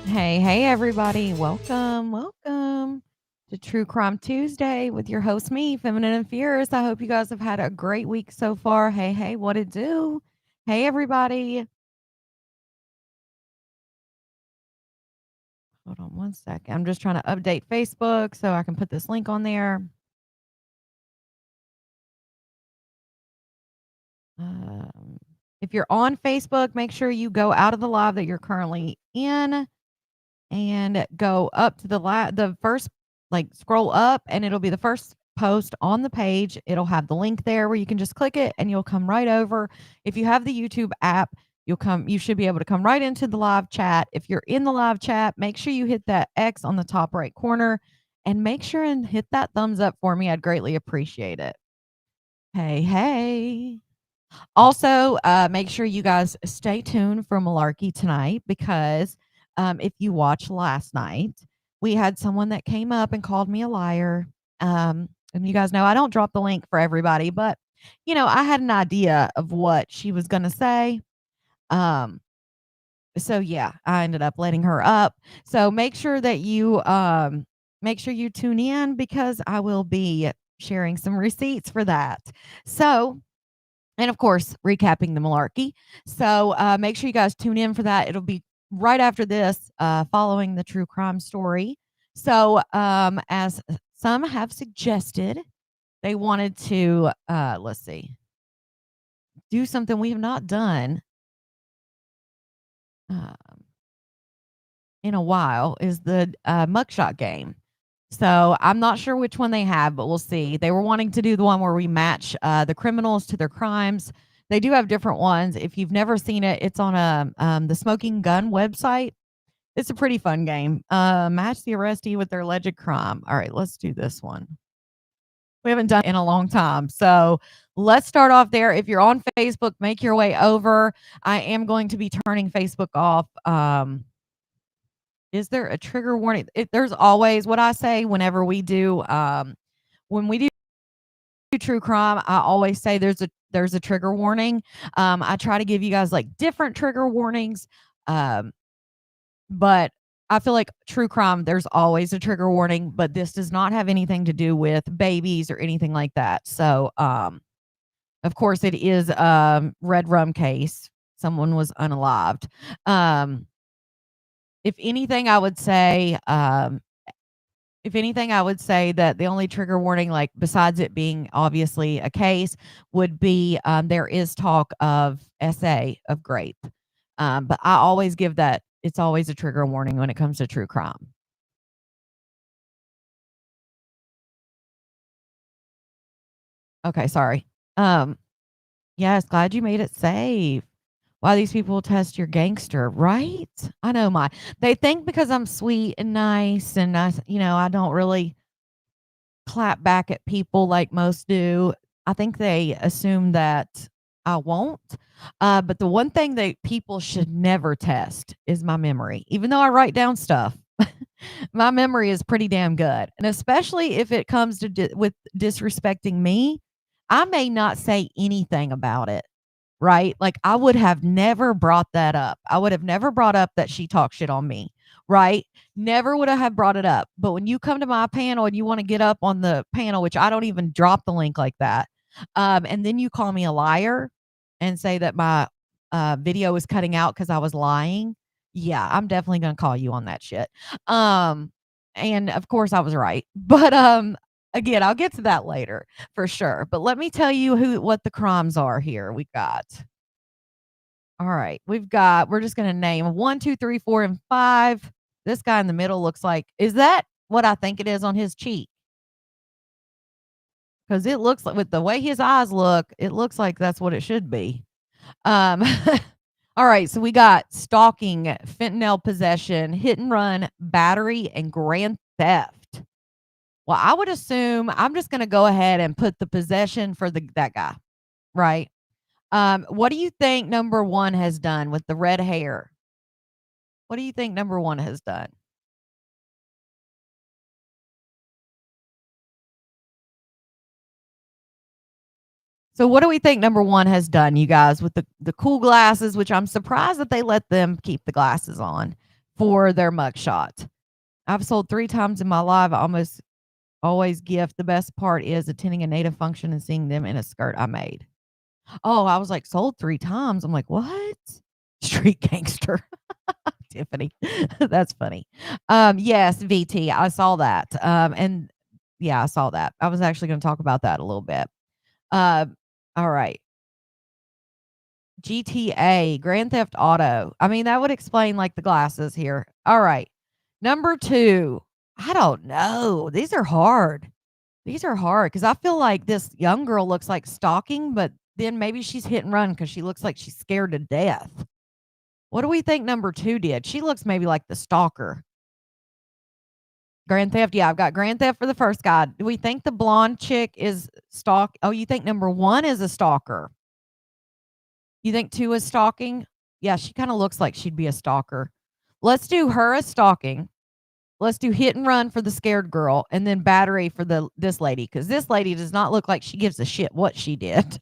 Hey, everybody. Welcome to True Crime Tuesday with your host, me, Feminine and Fierce. I hope you guys have had a great week so far. Hey, what it do? Hey, everybody. Hold on one second. I'm just trying to update Facebook so I can put this link on there. If you're on Facebook, make sure you go out of the live that you're currently in and go up to the first, like scroll up, and it'll be the first post on the page. It'll have the link there where you can just click it and you'll come right over. If you have the YouTube app, you should be able to come right into the live chat. If you're in the live chat, make sure you hit that X on the top right corner and make sure and hit that thumbs up for me. I'd greatly appreciate it. Hey. Also, make sure you guys stay tuned for Malarkey tonight because if you watched last night, we had someone that came up and called me a liar. And you guys know I don't drop the link for everybody, but I had an idea of what she was going to say. Um, so yeah, I ended up letting her up. So make sure you tune in because I will be sharing some receipts for that. So and of course, recapping the malarkey. So make sure you guys tune in for that. It'll be right after this, following the true crime story. So, as some have suggested, they wanted to, let's see, do something we have not done um, in a while is the mugshot game. So I'm not sure which one they have, but we'll see. They were wanting to do the one where we match the criminals to their crimes. They do have different ones. If you've never seen it, it's on the Smoking Gun website. It's a pretty fun game. Match the arrestee with their alleged crime. All right, let's do this one. We haven't done it in a long time. So let's start off there. If you're on Facebook, make your way over. I am going to be turning Facebook off. Is there a trigger warning? There's always what I say whenever when we do true crime, I always say there's a trigger warning. I try to give you guys like different trigger warnings. Um, but I feel like true crime, there's always a trigger warning, but this does not have anything to do with babies or anything like that. So, of course, it is a red rum case. Someone was unalived. Um, if anything, I would say, that the only trigger warning, like besides it being obviously a case, would be there is talk of SA of grape. But I always give that it's always a trigger warning when it comes to true crime. Okay, sorry. Um, yes, glad you made it safe. Why these people test your gangster, right? I know they think because I'm sweet and nice and I don't really clap back at people like most do. I think they assume that I won't. But the one thing that people should never test is my memory. Even though I write down stuff, my memory is pretty damn good. And especially if it comes to with disrespecting me, I may not say anything about it. Right? Like I would have never brought that up. I would have never brought up that she talked shit on me. Right? Never would I have brought it up. But when you come to my panel and you want to get up on the panel, which I don't even drop the link like that, and then you call me a liar and say that my video was cutting out because I was lying, yeah, I'm definitely gonna call you on that shit. Um, and of course I was right. But again, I'll get to that later for sure. But let me tell you what the crimes are here. We got all right. We're just gonna name one, two, three, four, and five. This guy in the middle looks like, is that what I think it is on his cheek? Because it looks like with the way his eyes look, it looks like that's what it should be. Um all right, so we got stalking, fentanyl possession, hit and run, battery, and grand theft. Well, I would assume I'm just gonna go ahead and put the possession for that guy, right? What do you think number one has done with the red hair? What do you think number one has done? So what do we think number one has done, you guys, with the cool glasses, which I'm surprised that they let them keep the glasses on. for their mugshot. I've sold 3 times in my life. I almost always gift. The best part is attending a native function and seeing them in a skirt I made. Oh, I was like, "Sold 3 times." I'm like, "What?" Street gangster. Tiffany. That's funny. Yes, VT, I saw that. And yeah, I saw that. I was actually gonna talk about that a little bit. Uh, all right. GTA, Grand Theft Auto. I mean, that would explain like the glasses here. All right. Number 2. I don't know. These are hard. These are hard because I feel like this young girl looks like stalking, but then maybe she's hit and run because she looks like she's scared to death. What do we think number 2 did? She looks maybe like the stalker. Grand Theft, yeah, I've got Grand Theft for the first guy. Do we think the blonde chick is stalk oh, you think number 1 is a stalker? You think 2 is stalking? Yeah, she kinda looks like she'd be a stalker. Let's do her as stalking. Let's do hit and run for the scared girl, and then battery for this lady, because this lady does not look like she gives a shit what she did.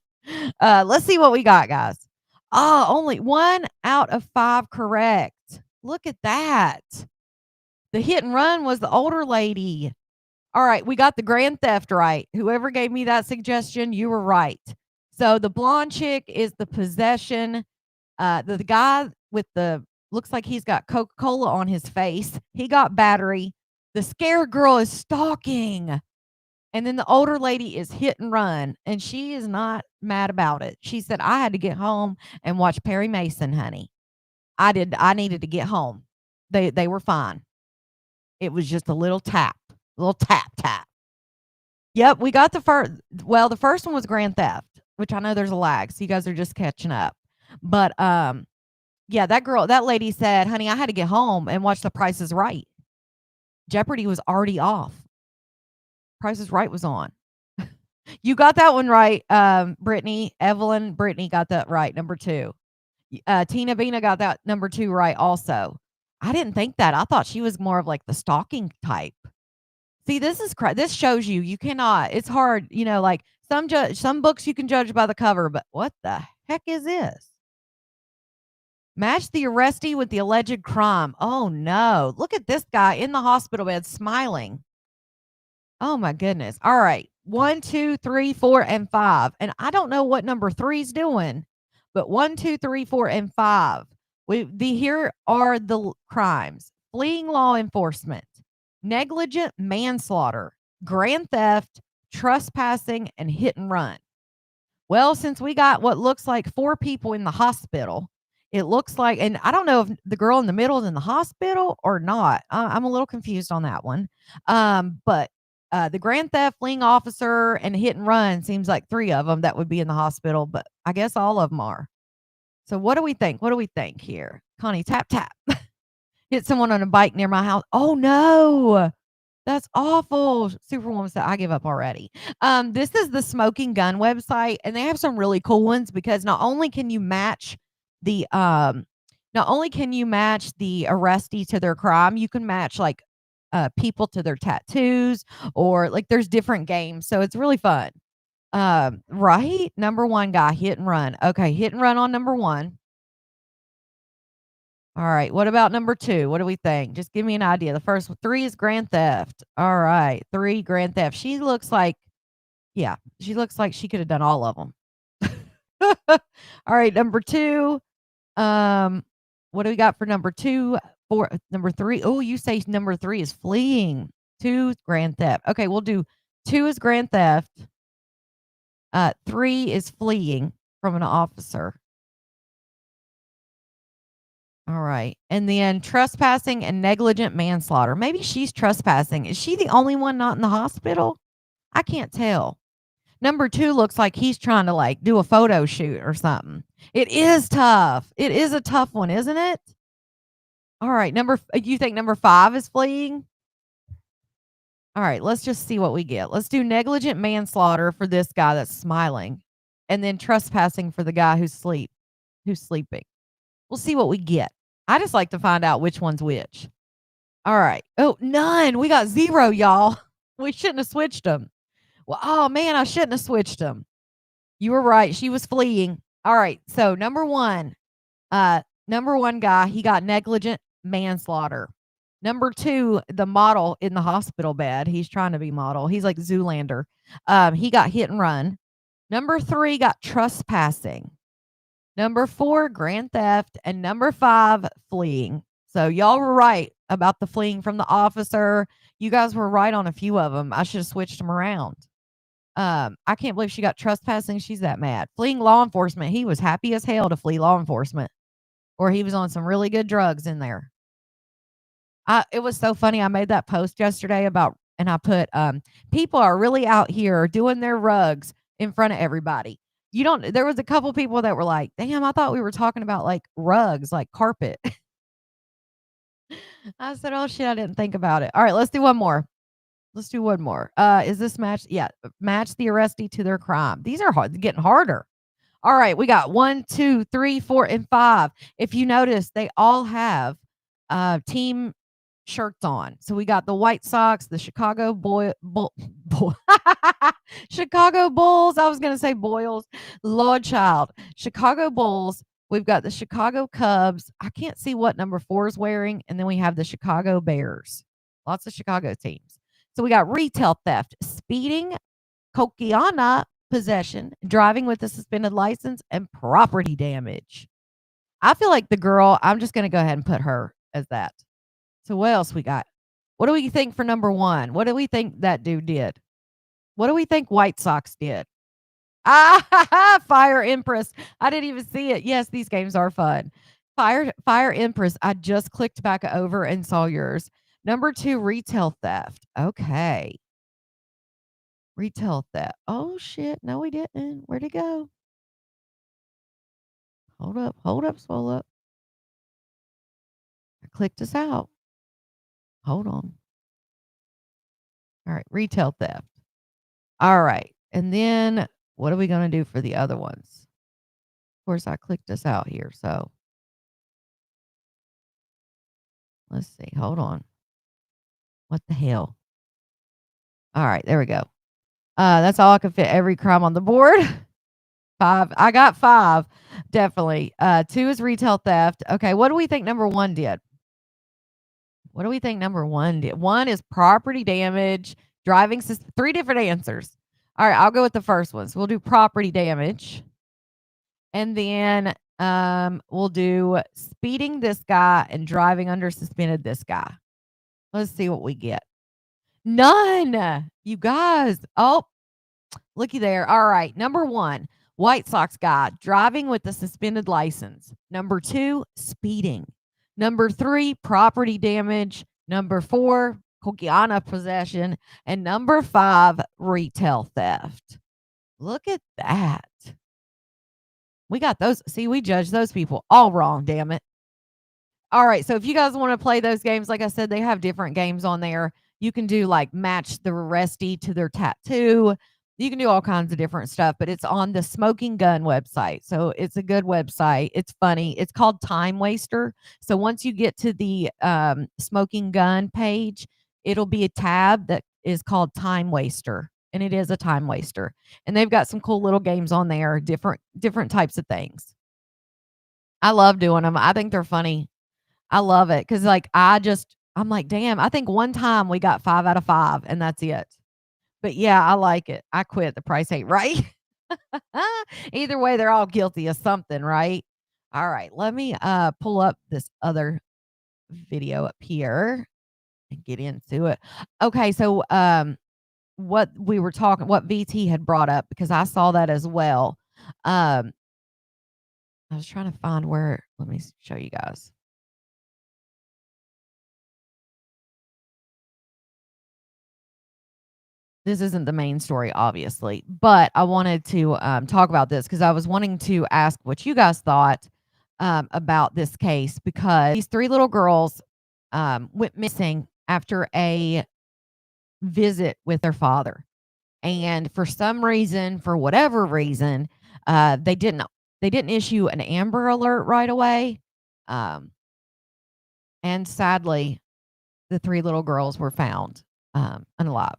Let's see what we got, guys. Oh, only 1 out of 5 correct. Look at that. The hit and run was the older lady. All right, we got the grand theft right. Whoever gave me that suggestion, you were right. So the blonde chick is the possession. The guy with the looks like he's got Coca-Cola on his face. He got battery. The scared girl is stalking. And then the older lady is hit and run, and she is not mad about it. She said, I had to get home and watch Perry Mason, honey. I needed to get home. They were fine. It was just a little tap tap. Yep, we got the first. Well, the first one was Grand Theft, which I know there's a lag, so you guys are just catching up. But yeah, that lady said, "Honey, I had to get home and watch The Price is Right." Jeopardy was already off. Price is Right was on. You got that one right, Brittany. Brittany got that right. Number 2. Tina Bina got that number 2 right also. I didn't think that. I thought she was more of like the stalking type. See, this shows you cannot. It's hard, like some books you can judge by the cover, but what the heck is this? Match the arrestee with the alleged crime. Oh no. Look at this guy in the hospital bed smiling. Oh my goodness. All right. 1, 2, 3, 4, and 5. And I don't know what number 3's doing, but 1, 2, 3, 4, and 5. Here are the crimes: fleeing law enforcement, negligent manslaughter, grand theft, trespassing, and hit and run. Well, since we got what looks like 4 people in the hospital, it looks like, and I don't know if the girl in the middle is in the hospital or not. I'm a little confused on that one. But the grand theft, fleeing officer, and hit and run seems like 3 of them that would be in the hospital, but I guess all of them are. So what do we think? What do we think here? Connie, tap, tap. Hit someone on a bike near my house. Oh no. That's awful. Superwoman said, I give up already. This is the Smoking Gun website, and they have some really cool ones because the not only can you match the arrestee to their crime, you can match like people to their tattoos, or like there's different games. So it's really fun. Right? Number 1 guy, hit and run. Okay, hit and run on number 1. All right. What about number 2? What do we think? Just give me an idea. The first 3 is grand theft. All right. 3 grand theft. Yeah, she looks like she could have done all of them. All right. Number 2. What do we got for number 2? Number 3. Oh, you say number 3 is fleeing. 2 is grand theft. Okay. We'll do 2 is grand theft. 3 is fleeing from an officer. All right. And then trespassing and negligent manslaughter. Maybe she's trespassing. Is she the only one not in the hospital? I can't tell. Number 2 looks like he's trying to like do a photo shoot or something. It is tough. It is a tough one, isn't it? All right. You think number 5 is fleeing? All right. Let's just see what we get. Let's do negligent manslaughter for this guy that's smiling, and then trespassing for the guy who's sleeping. We'll see what we get. I just like to find out which one's which. All right. Oh, none. We got 0, y'all. We shouldn't have switched them. Well, oh man, I shouldn't have switched them. You were right. She was fleeing. All right. So number 1 guy, he got negligent manslaughter. Number 2, the model in the hospital bed. He's trying to be model. He's like Zoolander. He got hit and run. Number 3 got trespassing. Number 4, grand theft. And number 5, fleeing. So y'all were right about the fleeing from the officer. You guys were right on a few of them. I should have switched them around. I can't believe she got trespassing. She's that mad. Fleeing law enforcement. He was happy as hell to flee law enforcement, or he was on some really good drugs in there. It was so funny. I made that post yesterday about, and I put, people are really out here doing their rugs in front of everybody. There was a couple people that were like, damn, I thought we were talking about like rugs, like carpet. I said, oh shit, I didn't think about it. All right, let's do one more. Let's do one more. Is this match? Yeah, match the arrestee to their crime. These are getting harder. All right, we got 1, 2, 3, 4, and 5. If you notice, they all have team shirts on. So we got the White Sox, the Chicago Chicago Bulls. I was going to say Boyles. Lord child. Chicago Bulls. We've got the Chicago Cubs. I can't see what number 4 is wearing. And then we have the Chicago Bears. Lots of Chicago teams. So we got retail theft, speeding, cocaine possession, driving with a suspended license, and property damage. I feel like the girl, I'm just going to go ahead and put her as that. So what else we got? What do we think for number 1? What do we think that dude did? What do we think White Sox did? Fire Empress. I didn't even see it. Yes, these games are fun. Fire Empress. I just clicked back over and saw yours. Number 2, retail theft. Okay. Retail theft. Oh shit. No, we didn't. Where'd it go? Hold up, swole up. I clicked us out. Hold on. All right, retail theft. All right. And then what are we going to do for the other ones? Of course, I clicked us out here. So let's see. Hold on. What the hell? All right, there we go. That's all I could fit every crime on the board. 5. I got 5. Definitely. 2 is retail theft. Okay, what do we think number 1 did? What do we think number 1 did? 1 is property damage, driving system. 3 different answers. All right, I'll go with the first one. So we'll do property damage. And then we'll do speeding this guy and driving under suspended this guy. Let's see what we get. None. You guys. Oh, looky there. All right. Number 1, White Sox guy driving with a suspended license. Number 2, speeding. Number 3, property damage. Number 4, cocaine possession. And number 5, retail theft. Look at that. We got those. See, we judged those people all wrong, damn it. All right. So if you guys want to play those games, like I said, they have different games on there. You can do like match the arrestee to their tattoo. You can do all kinds of different stuff, but it's on the Smoking Gun website. So it's a good website. It's funny. It's called Time Waster. So once you get to the Smoking Gun page, it'll be a tab that is called Time Waster. And it is a time waster. And they've got some cool little games on there, different types of things. I love doing them. I think they're funny. I love it because I'm like, damn, I think one time we got 5 out of 5 and that's it. But yeah, I like it. I quit. The price ain't right. Either way, they're all guilty of something, right? All right, let me pull up this other video up here and get into it. Okay, so what VT had brought up, because I saw that as well. I was trying to find where, let me show you guys. This isn't the main story, obviously, but I wanted to talk about this because I was wanting to ask what you guys thought about this case, because these 3 little girls went missing after a visit with their father. And for some reason, for whatever reason, they didn't issue an Amber Alert right away. And sadly, the 3 little girls were found unalived.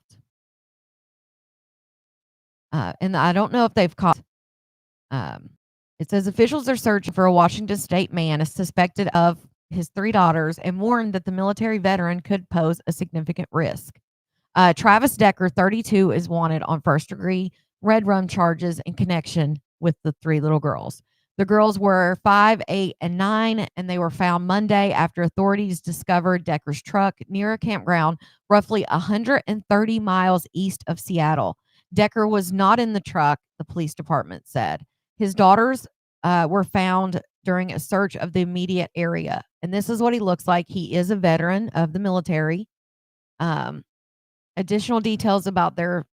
And I don't know if they've caught. It says officials are searching for a Washington State man suspected of his 3 daughters and warned that the military veteran could pose a significant risk. Travis Decker, 32, is wanted on first-degree red rum charges in connection with the 3 little girls. The girls were 5, 8, and 9, and they were found Monday after authorities discovered Decker's truck near a campground roughly 130 miles east of Seattle. Decker was not in the truck, the police department said. His daughters were found during a search of the immediate area. And this is what he looks like. He is a veteran of the military. Um, Additional details about their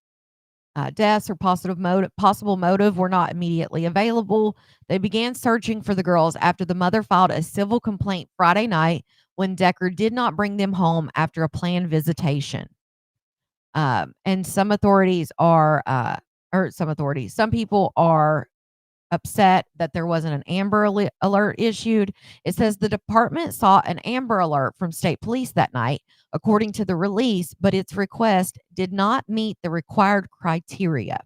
deaths or possible motive were not immediately available. They began searching for the girls after the mother filed a civil complaint Friday night when Decker did not bring them home after a planned visitation. And some people are upset that there wasn't an Amber Alert issued. It says the department saw an Amber Alert from state police that night, according to the release, but its request did not meet the required criteria.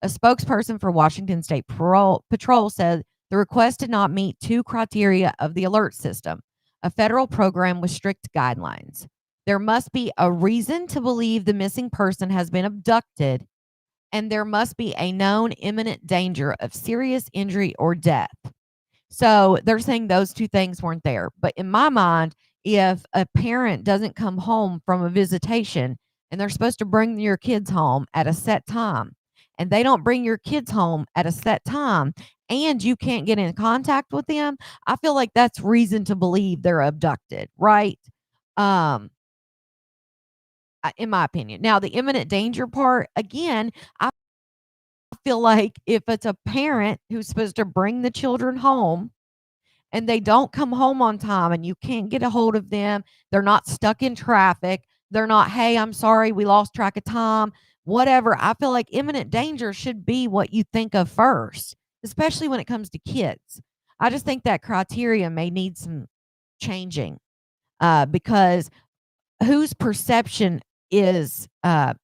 A spokesperson for Washington State Patrol said the request did not meet 2 criteria of the alert system, a federal program with strict guidelines. There must be a reason to believe the missing person has been abducted, and there must be a known imminent danger of serious injury or death. So they're saying those 2 things weren't there. But in my mind, if a parent doesn't come home from a visitation and they're supposed to bring your kids home at a set time, and they don't bring your kids home at a set time, and you can't get in contact with them, I feel like that's reason to believe they're abducted, right? Um, in my opinion. Now, the imminent danger part, again, I feel like if it's a parent who's supposed to bring the children home and they don't come home on time and you can't get a hold of them, they're not stuck in traffic, they're not, hey, I'm sorry, we lost track of time, whatever. I feel like imminent danger should be what you think of first, especially when it comes to kids. I just think that criteria may need some changing because whose perception is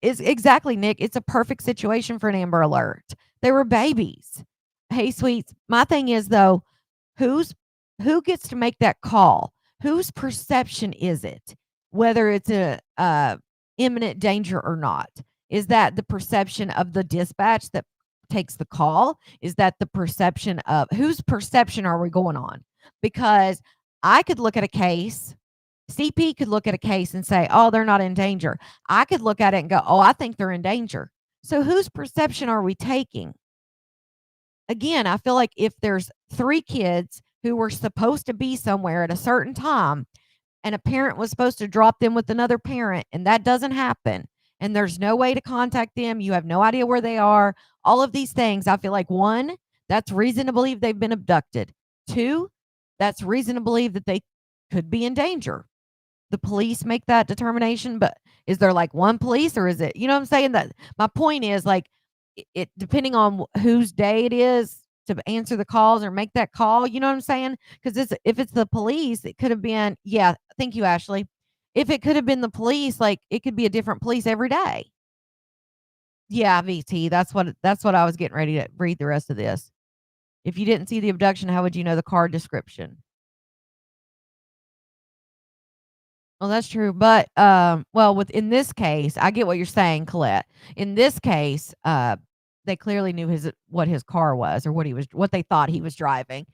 exactly, Nick. It's a perfect situation for an Amber Alert. They were babies. Hey, sweets. My thing is though, who's who gets to make that call? Whose perception is it? Whether it's a imminent danger or not? Is that the perception of the dispatch that takes the call? Is that the perception of whose perception are we going on? Because I could look at a case CP could look at a case and say, oh, they're not in danger. I could look at it and go, oh, I think they're in danger. So whose perception are we taking? Again, I feel like if there's 3 kids who were supposed to be somewhere at a certain time and a parent was supposed to drop them with another parent and that doesn't happen and there's no way to contact them, you have no idea where they are, all of these things, I feel like 1, that's reason to believe they've been abducted. 2, that's reason to believe that they could be in danger. The police make that determination, but is there like 1 police or is it, you know what I'm saying? That my point is like it depending on whose day it is to answer the calls or make that call, you know what I'm saying? Because if it's the police, it could have been, yeah, thank you, Ashley. If it could have been the police, like it could be a different police every day. Yeah, VT, that's what I was getting ready to read the rest of this. If you didn't see the abduction, how would you know the car description? Well, that's true, but, well, in this case, I get what you're saying, Colette. In this case, they clearly knew what his car was or what they thought he was driving.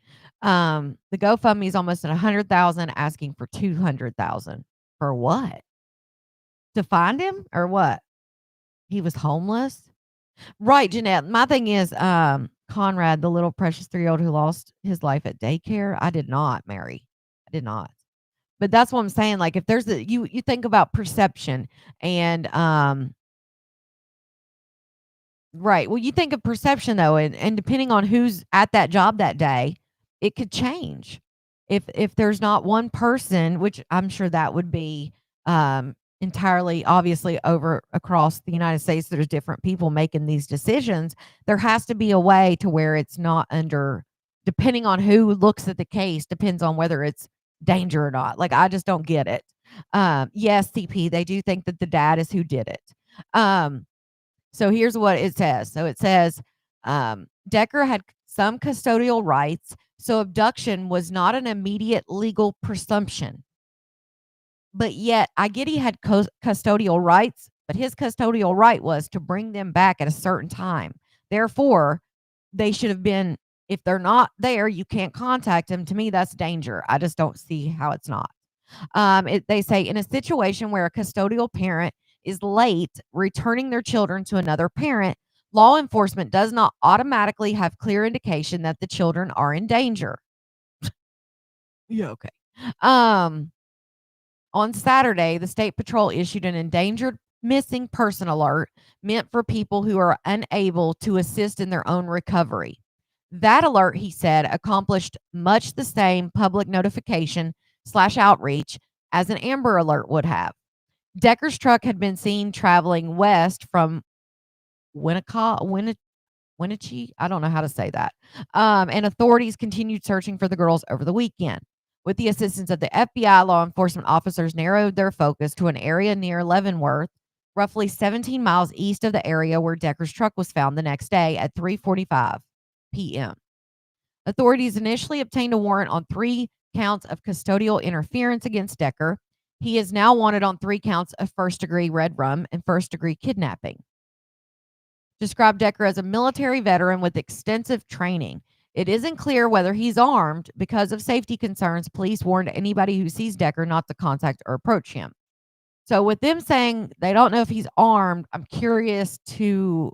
The GoFundMe is almost at 100,000, asking for 200,000. For what? To find him or what? He was homeless? Right, Jeanette. My thing is, Conrad, the little precious 3-year-old who lost his life at daycare, I did not, Mary. I did not. But that's what I'm saying, like, if there's you think about perception and, right, well, you think of perception, though, and depending on who's at that job that day, it could change. If there's not 1 person, which I'm sure that would be, entirely obviously over across the United States, there's different people making these decisions, there has to be a way to where it's not under depending on who looks at the case, depends on whether it's danger or not. Like, I just don't get it. Yes, CP, they do think that the dad is who did it. So here's what it says. So it says, Decker had some custodial rights So abduction was not an immediate legal presumption. But yet, I get he had custodial rights, but his custodial right was to bring them back at a certain time. Therefore, they should have been, if they're not there, you can't contact them. To me, that's danger. I just don't see how it's not. They say in a situation where a custodial parent is late returning their children to another parent, law enforcement does not automatically have clear indication that the children are in danger. Yeah, okay. Um, on Saturday, the State Patrol issued an endangered missing person alert meant for people who are unable to assist in their own recovery. That alert, he said, accomplished much the same public notification slash outreach as an Amber Alert would have. Decker's truck had been seen traveling west from Wenatchee. I don't know how to say that. And authorities continued searching for the girls over the weekend. With the assistance of the FBI, law enforcement officers narrowed their focus to an area near Leavenworth, roughly 17 miles east of the area where Decker's truck was found the next day at 3:45 p.m. Authorities initially obtained a warrant on 3 counts of custodial interference against Decker. He is now wanted on 3 counts of first-degree red rum and first-degree kidnapping. Described Decker as a military veteran with extensive training. It isn't clear whether he's armed. Because of safety concerns, police warned anybody who sees Decker not to contact or approach him. So with them saying they don't know if he's armed, I'm curious to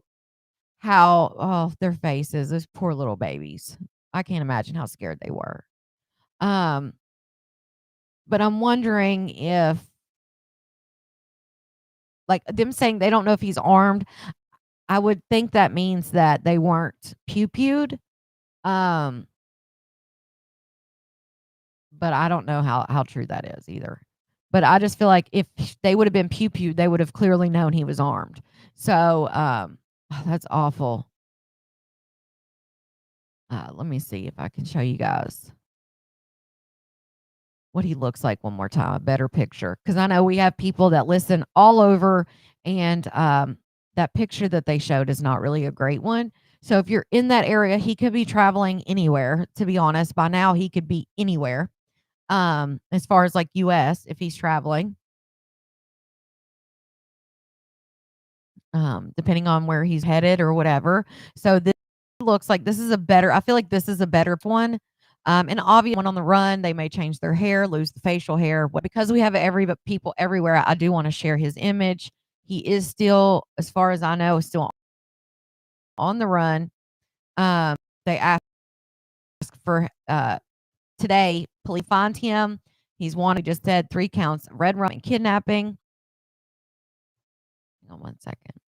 their faces, those poor little babies. I can't imagine how scared they were. But I'm wondering if, like, them saying they don't know if he's armed, I would think that means that they weren't pew-pewed. Um, but I don't know how true that is either. But I just feel like if they would have been pew-pewed, they would have clearly known he was armed. So, that's awful. Let me see if I can show you guys what he looks like one more time, a better picture. Because I know we have people that listen all over, and that picture that they showed is not really a great one. So if you're in that area, he could be traveling anywhere. To be honest, by now he could be anywhere. As far as like US, if he's traveling, depending on where he's headed or whatever. So this looks like this is a better, I feel like this is a better one. And obviously one on the run, they may change their hair, lose the facial hair. Because we have people everywhere, I do want to share his image. He is still, as far as I know, still on the run. They asked for today, police find him. He's wanted, just said 3 counts of red rum and kidnapping. Hang on one second.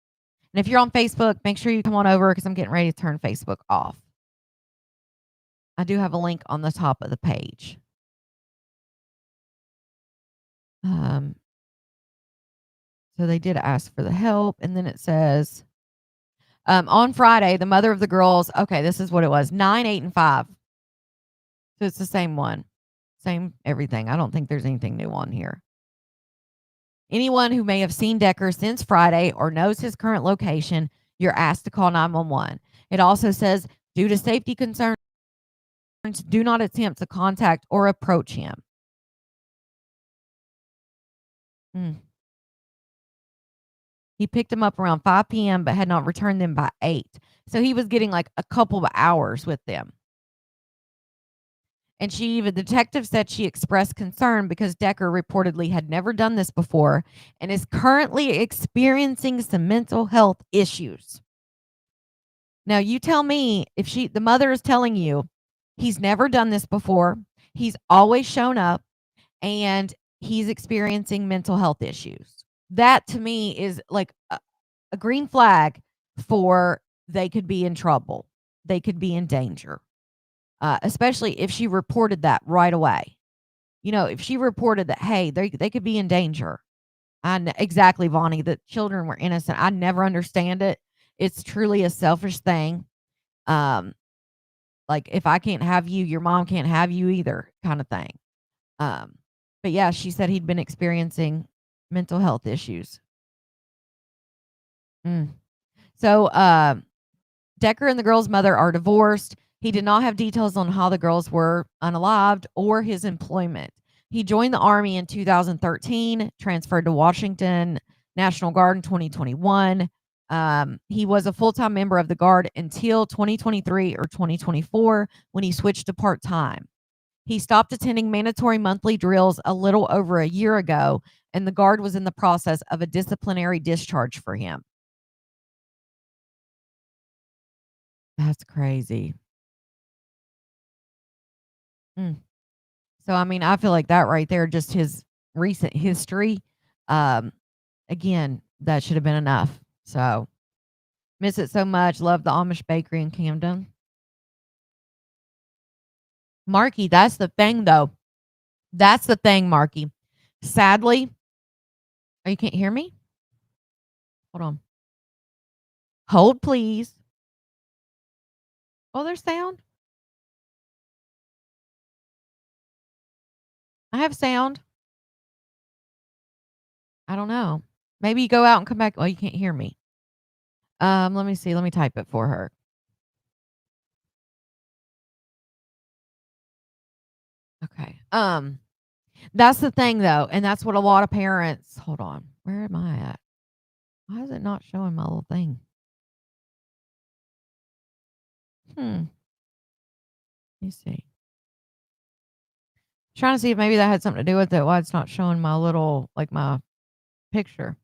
And if you're on Facebook, make sure you come on over because I'm getting ready to turn Facebook off. I do have a link on the top of the page. So they did ask for the help, and then it says, on Friday, the mother of the girls, okay, this is what it was, 9, 8, and 5. So it's the same one. Same everything. I don't think there's anything new on here. Anyone who may have seen Decker since Friday or knows his current location, you're asked to call 911. It also says, due to safety concerns, do not attempt to contact or approach him. He picked him up around 5 p.m. but had not returned them by 8. So he was getting like a couple of hours with them. And the detective said she expressed concern because Decker reportedly had never done this before and is currently experiencing some mental health issues. Now, you tell me if the mother is telling you he's never done this before, he's always shown up, and he's experiencing mental health issues. That to me is like a green flag for they could be in trouble. They could be in danger. Especially if she reported that right away. You know, if she reported that, hey, they could be in danger. Exactly, Vonnie, that children were innocent. I never understand it. It's truly a selfish thing. Like if I can't have you, your mom can't have you either, kind of thing. But yeah, she said he'd been experiencing mental health issues. So Decker and the girl's mother are divorced. He did not have details on how the girls were unalived or his employment. He joined the Army in 2013, transferred to Washington National Guard in 2021. He was a full time member of the Guard until 2023 or 2024 when he switched to part time. He stopped attending mandatory monthly drills a little over a year ago, and the Guard was in the process of a disciplinary discharge for him. That's crazy. Mm. So, I mean, I feel like that right there, just his recent history, um, again, that should have been enough. So, miss it so much. Love the Amish bakery in Camden. Marky, that's the thing, though. That's the thing, Marky. Sadly, oh, you can't hear me? Hold on. Hold, please. Oh, there's sound. I have sound. I don't know. Maybe you go out and come back. Oh, you can't hear me. Let me see. Let me type it for her. Okay. That's the thing though, and that's what a lot of parents. Hold on. Where am I at? Why is it not showing my little thing? Hmm. Let me see. Trying to see if maybe that had something to do with it. Why it's not showing my little like my picture.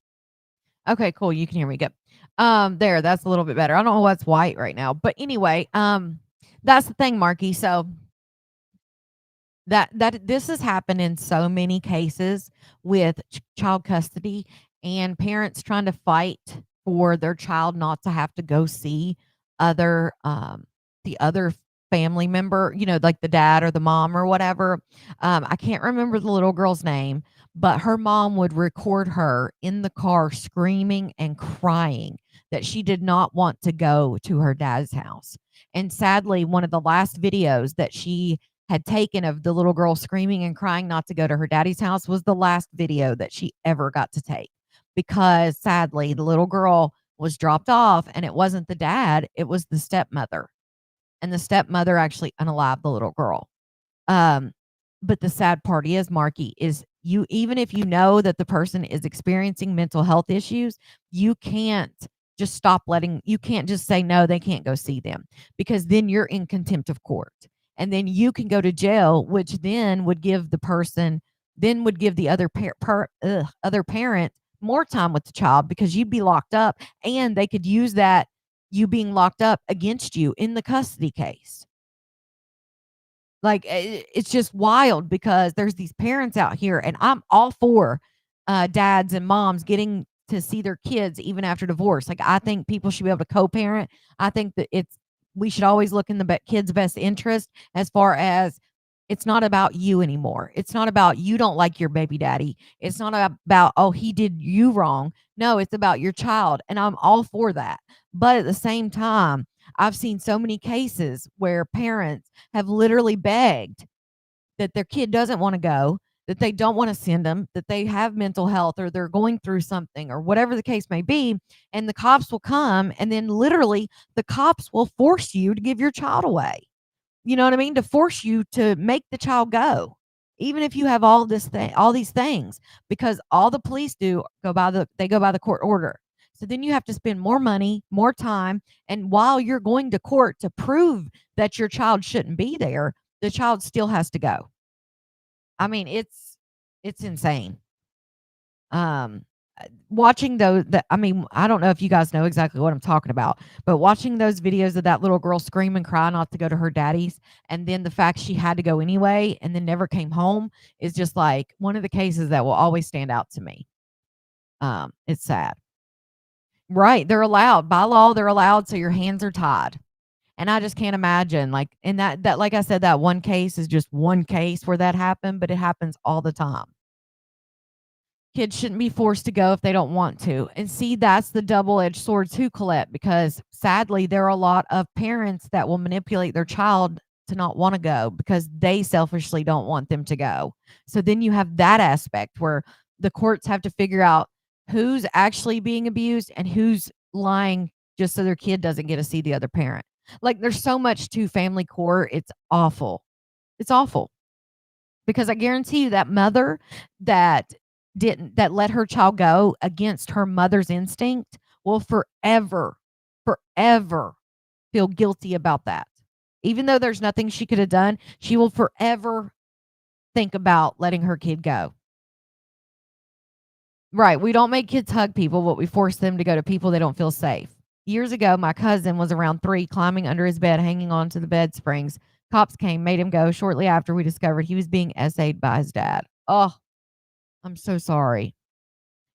Okay, cool. You can hear me. Good. There, that's a little bit better. I don't know what's white right now. But anyway, that's the thing, Marky. So that this has happened in so many cases with child custody and parents trying to fight for their child not to have to go see other the other family member, like the dad or the mom or whatever. I can't remember the little girl's name, but her mom would record her in the car screaming and crying that she did not want to go to her dad's house. And sadly, one of the last videos that she had taken of the little girl screaming and crying not to go to her daddy's house was the last video that she ever got to take, because sadly the little girl was dropped off and it wasn't the dad, it was the stepmother, and the stepmother actually unalived the little girl. um but the sad part is, Marky, is you, even if you know that the person is experiencing mental health issues, you can't just stop letting, you can't just say no, they can't go see them, because then you're in contempt of court. And then you can go to jail, which then would give the person, then would give the other parent more time with the child, because you'd be locked up and they could use that, you being locked up, against you in the custody case. Like, it's just wild because there's these parents out here, and I'm all for dads and moms getting to see their kids even after divorce. Like, I think people should be able to co-parent. I think that we should always look in the kids' best interest, as far as it's not about you anymore. It's not about you don't like your baby daddy. It's not about, oh, he did you wrong. No, it's about your child, and I'm all for that. But at the same time, I've seen so many cases where parents have literally begged that their kid doesn't want to go, that they don't want to send them, that they have mental health or they're going through something or whatever the case may be. And the cops will come, and then literally the cops will force you to give your child away. You know what I mean? To force you to make the child go, even if you have all these things, because all the police do they go by the court order. So then you have to spend more money, more time, and while you're going to court to prove that your child shouldn't be there, the child still has to go. I mean, it's insane. Um, Watching those, I mean, I don't know if you guys know exactly what I'm talking about, but watching those videos of that little girl scream and cry not to go to her daddy's, and then the fact she had to go anyway and then never came home, is just like one of the cases that will always stand out to me. It's sad. Right, they're allowed. By law, they're allowed, so your hands are tied. And I just can't imagine, like, in that like I said, that one case is just one case where that happened, but it happens all the time. Kids shouldn't be forced to go if they don't want to. And see, that's the double-edged sword too, Colette, because sadly, there are a lot of parents that will manipulate their child to not want to go because they selfishly don't want them to go. So then you have that aspect where the courts have to figure out who's actually being abused and who's lying just so their kid doesn't get to see the other parent. Like, there's so much to family court, it's awful. It's awful, because I guarantee you that mother that that let her child go against her mother's instinct will forever, forever feel guilty about that. Even though there's nothing she could have done, she will forever think about letting her kid go. Right, we don't make kids hug people, but we force them to go to people they don't feel safe. Years ago, my cousin was around 3, climbing under his bed, hanging on to the bed springs. Cops came, made him go. Shortly after, we discovered he was being essayed by his dad. Oh, I'm so sorry.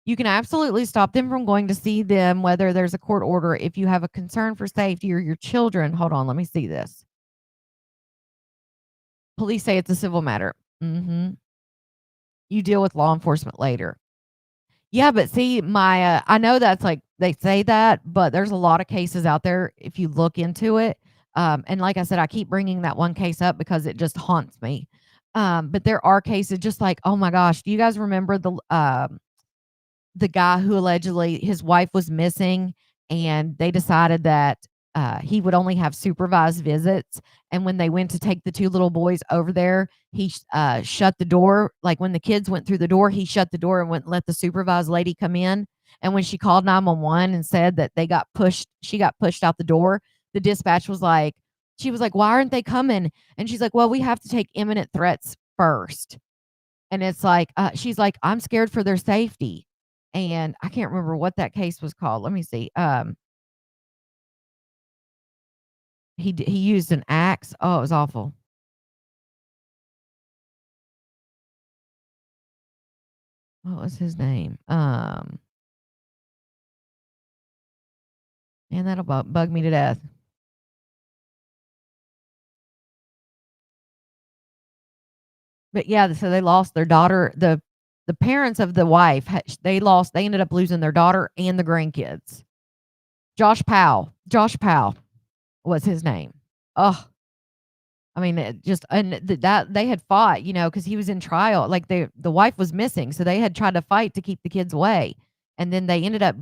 You can absolutely stop them from going to see them, whether there's a court order, if you have a concern for safety or your children. Hold on, let me see this. Police say it's a civil matter. Mhm. You deal with law enforcement later. Yeah, but see, I know that's like they say that, but there's a lot of cases out there if you look into it. And like I said, I keep bringing that one case up because it just haunts me. But there are cases just like, oh my gosh, do you guys remember the guy who allegedly his wife was missing and they decided that he would only have supervised visits. And when they went to take the two little boys over there, he shut the door. Like when the kids went through the door, he shut the door and wouldn't let the supervised lady come in. And when she called 911 and said that she got pushed out the door, the dispatch was like, she was like, why aren't they coming? And she's like, well, we have to take imminent threats first. And it's like, she's like, I'm scared for their safety. And I can't remember what that case was called. Let me see. He used an axe. Oh, it was awful. What was his name? And that'll bug me to death. But yeah, so they lost their daughter. The parents of the wife, they ended up losing their daughter and the grandkids. Josh Powell. Josh Powell was his name. Oh, I mean, it just and that they had fought, because he was in trial. Like the wife was missing, so they had tried to fight to keep the kids away, and then they ended up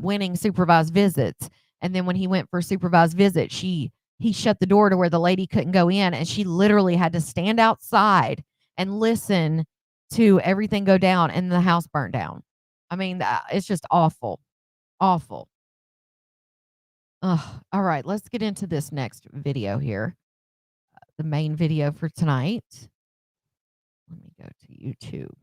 winning supervised visits. And then when he went for a supervised visit, he shut the door to where the lady couldn't go in, and she literally had to stand outside and listen to everything go down, and the house burnt down. I mean, it's just awful, awful. Ugh. All right, let's get into this next video here. The main video for tonight. Let me go to YouTube.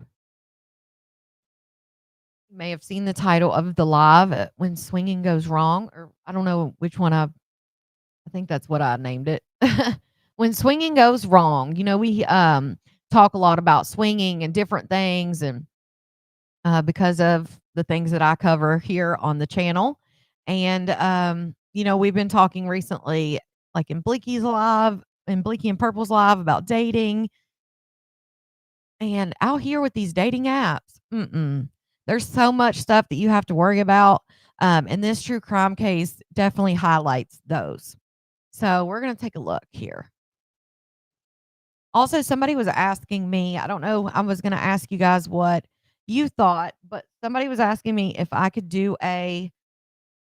You may have seen the title of the live, When Swinging Goes Wrong, or I don't know which one I think that's what I named it. When Swinging Goes Wrong. We talk a lot about swinging and different things, and because of the things that I cover here on the channel. And we've been talking recently, like in Bleaky's live, in Bleaky and Purple's live, about dating. And out here with these dating apps, there's so much stuff that you have to worry about. And this true crime case definitely highlights those. So we're going to take a look here. Also, somebody was asking me, I don't know, I was going to ask you guys what you thought, but somebody was asking me if I could do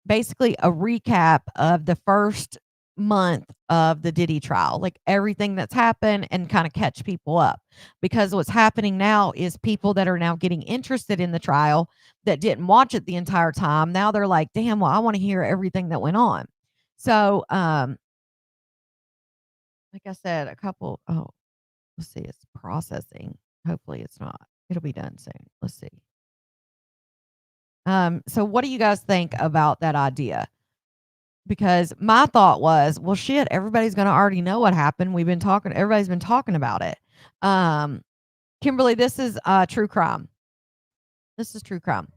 basically a recap of the first month of the Diddy trial, like everything that's happened, and kind of catch people up. Because what's happening now is people that are now getting interested in the trial that didn't watch it the entire time. Now they're like, damn, well, I want to hear everything that went on. So, like I said, let's see, it's processing. Hopefully it's not. It'll be done soon. Let's see. So what do you guys think about that idea? Because my thought was, well, shit, everybody's going to already know what happened. Everybody's been talking about it. Kimberly, this is true crime. This is true crime.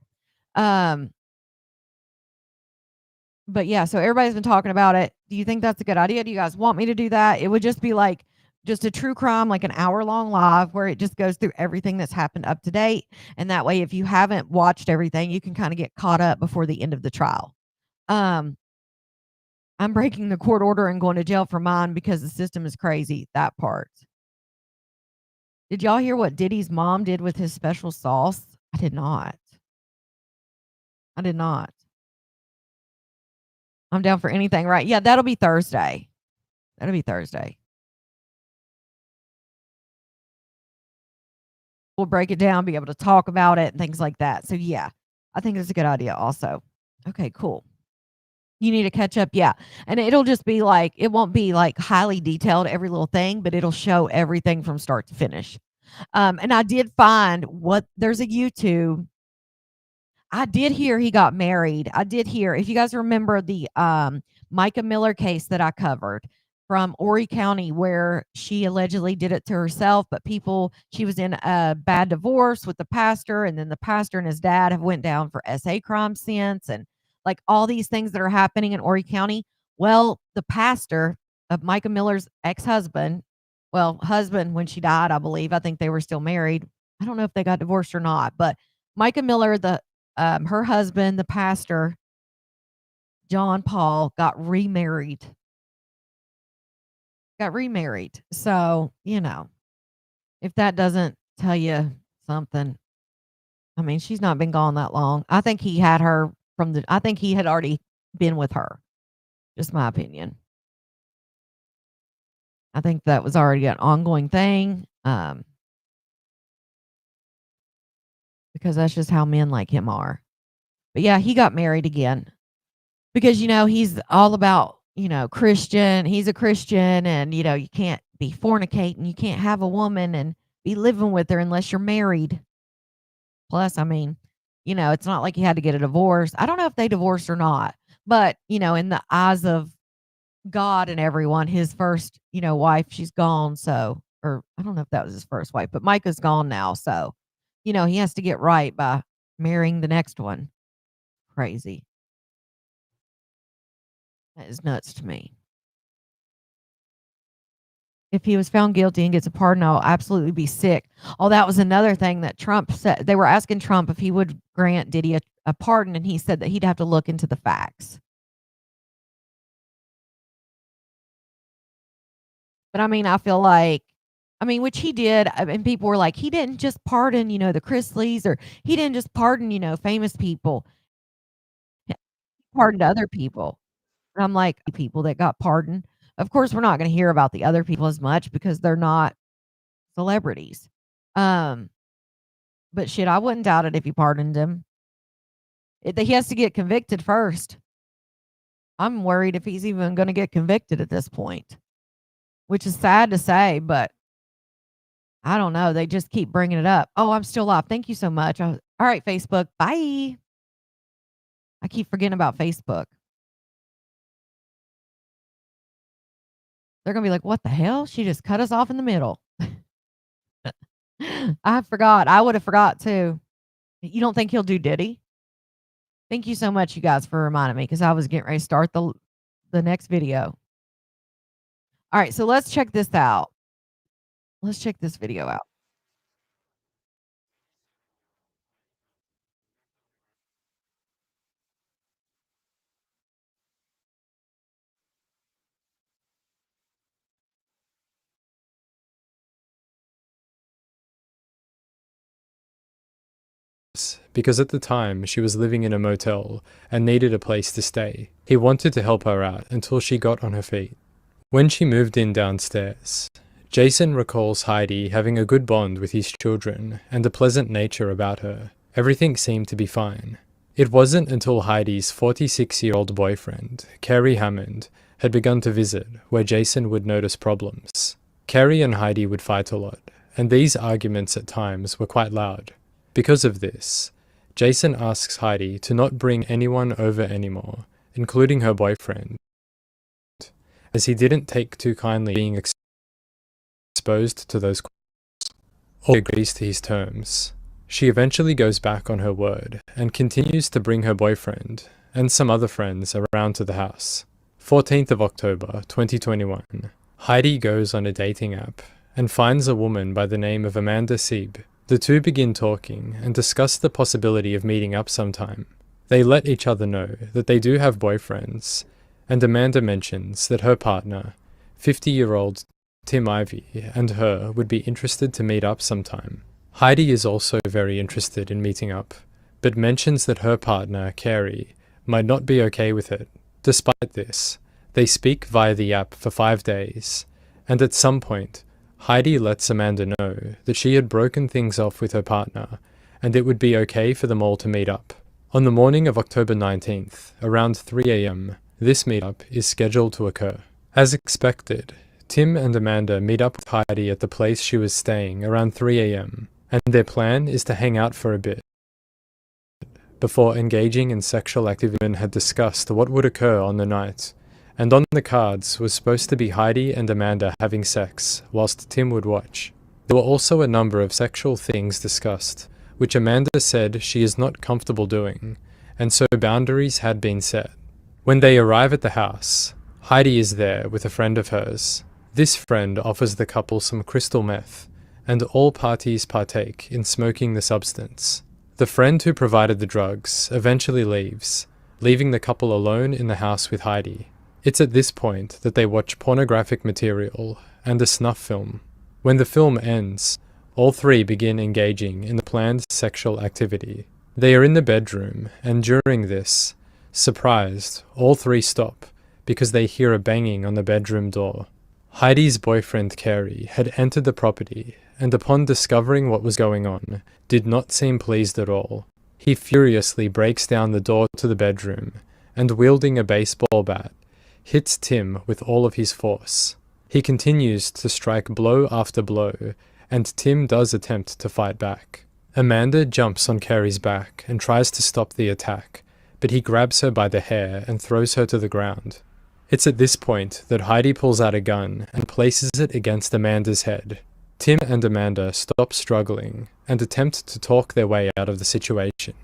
But yeah, so everybody's been talking about it. Do you think that's a good idea? Do you guys want me to do that? It would just be like just a true crime, like an hour-long live where it just goes through everything that's happened up to date. And that way, if you haven't watched everything, you can kind of get caught up before the end of the trial. I'm breaking the court order and going to jail for mine because the system is crazy. That part. Did y'all hear what Diddy's mom did with his special sauce? I did not. I did not. I'm down for anything, right? Yeah, that'll be Thursday. That'll be Thursday. We'll break it down, be able to talk about it and things like that. So, yeah, I think it's a good idea also. Okay, cool. You need to catch up, yeah, and it'll just be like it won't be, like, highly detailed every little thing, but it'll show everything from start to finish. And I did find what there's a YouTube. I did hear he got married. I did hear if you guys remember the, Micah Miller case that I covered from Horry County where she allegedly did it to herself, but people she was in a bad divorce with the pastor, and then the pastor and his dad have went down for SA crime since, and, like, all these things that are happening in Horry County. Well, the pastor of Micah Miller's ex-husband husband when she died, I believe. I think they were still married. I don't know if they got divorced or not, but Micah Miller, her husband, the pastor, John Paul, got remarried. Got remarried. So, if that doesn't tell you something, I mean, she's not been gone that long. I think he had her I think he had already been with her. Just my opinion. I think that was already an ongoing thing. Because that's just how men like him are. But yeah, he got married again. Because, he's all about, Christian. He's a Christian and, you can't be fornicating. You can't have a woman and be living with her unless you're married. Plus, I mean, it's not like he had to get a divorce. I don't know if they divorced or not, but, in the eyes of God and everyone, his first, wife, she's gone. So, or I don't know if that was his first wife, but Micah's gone now. So, he has to get right by marrying the next one. Crazy. That is nuts to me. If he was found guilty and gets a pardon, I'll absolutely be sick. Oh, that was another thing that Trump said. They were asking Trump if he would grant Diddy a pardon, and he said that he'd have to look into the facts. But I mean, I feel like, which he did, and people were like, he didn't just pardon, the Chrisleys, or he didn't just pardon, famous people. He pardoned other people. And I'm like, people that got pardoned. Of course, we're not going to hear about the other people as much because they're not celebrities. Um, but shit, I wouldn't doubt it if he pardoned him. He has to get convicted first. I'm worried if he's even going to get convicted at this point, which is sad to say, but I don't know. They just keep bringing it up. Oh, I'm still live. Thank you so much. All right, Facebook. Bye. I keep forgetting about Facebook. They're going to be like, what the hell? She just cut us off in the middle. I forgot. I would have forgot too. You don't think he'll do Diddy? Thank you so much, you guys, for reminding me because I was getting ready to start the next video. All right, so let's check this out. Let's check this video out. Because at the time she was living in a motel and needed a place to stay. He wanted to help her out until she got on her feet. When she moved in downstairs, Jason recalls Heidi having a good bond with his children and a pleasant nature about her. Everything seemed to be fine. It wasn't until Heidi's 46-year-old boyfriend, Kerry Hammond, had begun to visit where Jason would notice problems. Kerry and Heidi would fight a lot, and these arguments at times were quite loud. Because of this, Jason asks Heidi to not bring anyone over anymore, including her boyfriend, as he didn't take too kindly being exposed to those calls. Or agrees to his terms. She eventually goes back on her word and continues to bring her boyfriend and some other friends around to the house. 14th of October 2021. Heidi goes on a dating app and finds a woman by the name of Amanda Sieb. The two begin talking and discuss the possibility of meeting up sometime. They let each other know that they do have boyfriends, and Amanda mentions that her partner, 50-year-old Tim Ivy, and her would be interested to meet up sometime. Heidi is also very interested in meeting up, but mentions that her partner, Kerry, might not be okay with it. Despite this, they speak via the app for 5 days, and at some point, Heidi lets Amanda know that she had broken things off with her partner, and it would be okay for them all to meet up. On the morning of October 19th, around 3 a.m., this meetup is scheduled to occur. As expected, Tim and Amanda meet up with Heidi at the place she was staying around 3 a.m., and their plan is to hang out for a bit before engaging in sexual activity. And had discussed what would occur on the night, and on the cards was supposed to be Heidi and Amanda having sex, whilst Tim would watch. There were also a number of sexual things discussed, which Amanda said she is not comfortable doing, and so boundaries had been set. When they arrive at the house, Heidi is there with a friend of hers. This friend offers the couple some crystal meth, and all parties partake in smoking the substance. The friend who provided the drugs eventually leaves, leaving the couple alone in the house with Heidi. It's at this point that they watch pornographic material and a snuff film. When the film ends, all three begin engaging in the planned sexual activity. They are in the bedroom, and during this, surprised, all three stop because they hear a banging on the bedroom door. Heidi's boyfriend Carey had entered the property, and upon discovering what was going on, did not seem pleased at all. He furiously breaks down the door to the bedroom, and wielding a baseball bat, hits Tim with all of his force. He continues to strike blow after blow, and Tim does attempt to fight back. Amanda jumps on Carey's back and tries to stop the attack, but he grabs her by the hair and throws her to the ground. It's at this point that Heidi pulls out a gun and places it against Amanda's head. Tim and Amanda stop struggling and attempt to talk their way out of the situation.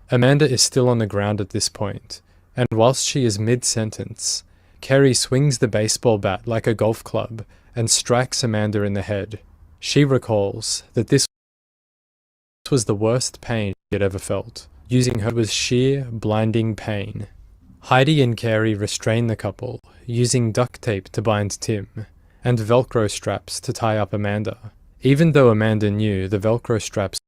Amanda is still on the ground at this point, and whilst she is mid-sentence, Carey swings the baseball bat like a golf club and strikes Amanda in the head. She recalls that this was the worst pain she had ever felt. Using her was sheer, blinding pain. Heidi and Carey restrain the couple, using duct tape to bind Tim, and Velcro straps to tie up Amanda. Even though Amanda knew the Velcro straps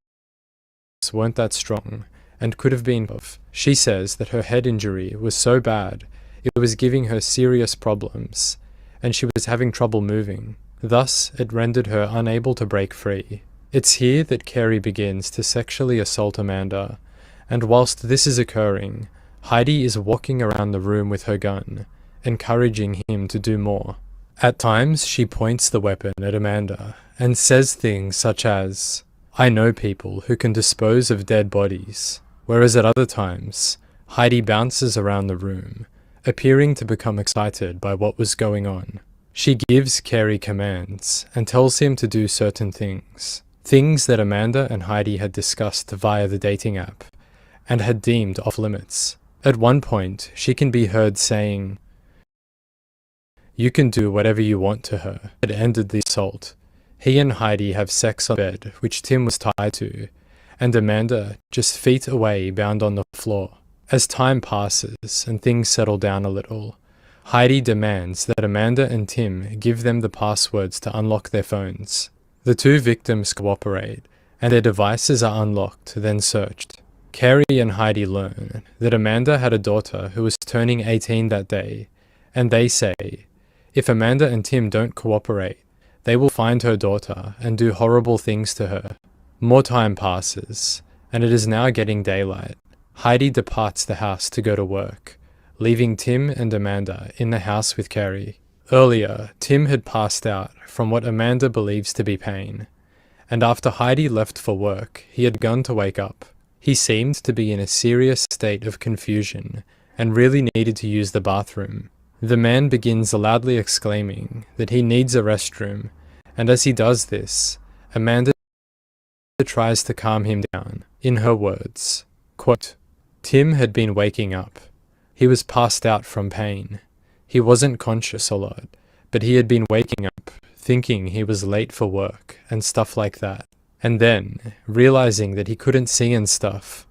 weren't that strong, and could have been tough, she says that her head injury was so bad it was giving her serious problems, and she was having trouble moving. Thus, it rendered her unable to break free. It's here that Carey begins to sexually assault Amanda, and whilst this is occurring, Heidi is walking around the room with her gun, encouraging him to do more. At times, she points the weapon at Amanda and says things such as, "I know people who can dispose of dead bodies," whereas at other times, Heidi bounces around the room, appearing to become excited by what was going on. She gives Carey commands and tells him to do certain things that Amanda and Heidi had discussed via the dating app, and had deemed off-limits. At one point, she can be heard saying, "You can do whatever you want to her." It ended the assault. He and Heidi have sex on bed, which Tim was tied to, and Amanda just feet away bound on the floor. As time passes and things settle down a little, Heidi demands that Amanda and Tim give them the passwords to unlock their phones. The two victims cooperate, and their devices are unlocked, then searched. Carey and Heidi learn that Amanda had a daughter who was turning 18 that day, and they say, if Amanda and Tim don't cooperate, they will find her daughter and do horrible things to her. More time passes, and it is now getting daylight. Heidi departs the house to go to work, leaving Tim and Amanda in the house with Carey. Earlier, Tim had passed out from what Amanda believes to be pain, and after Heidi left for work, he had begun to wake up. He seemed to be in a serious state of confusion and really needed to use the bathroom. The man begins loudly exclaiming that he needs a restroom, and as he does this, Amanda tries to calm him down. In her words, quote, "Tim had been waking up. He was passed out from pain. He wasn't conscious a lot, but he had been waking up, thinking he was late for work and stuff like that. And then, realizing that he couldn't see and stuff,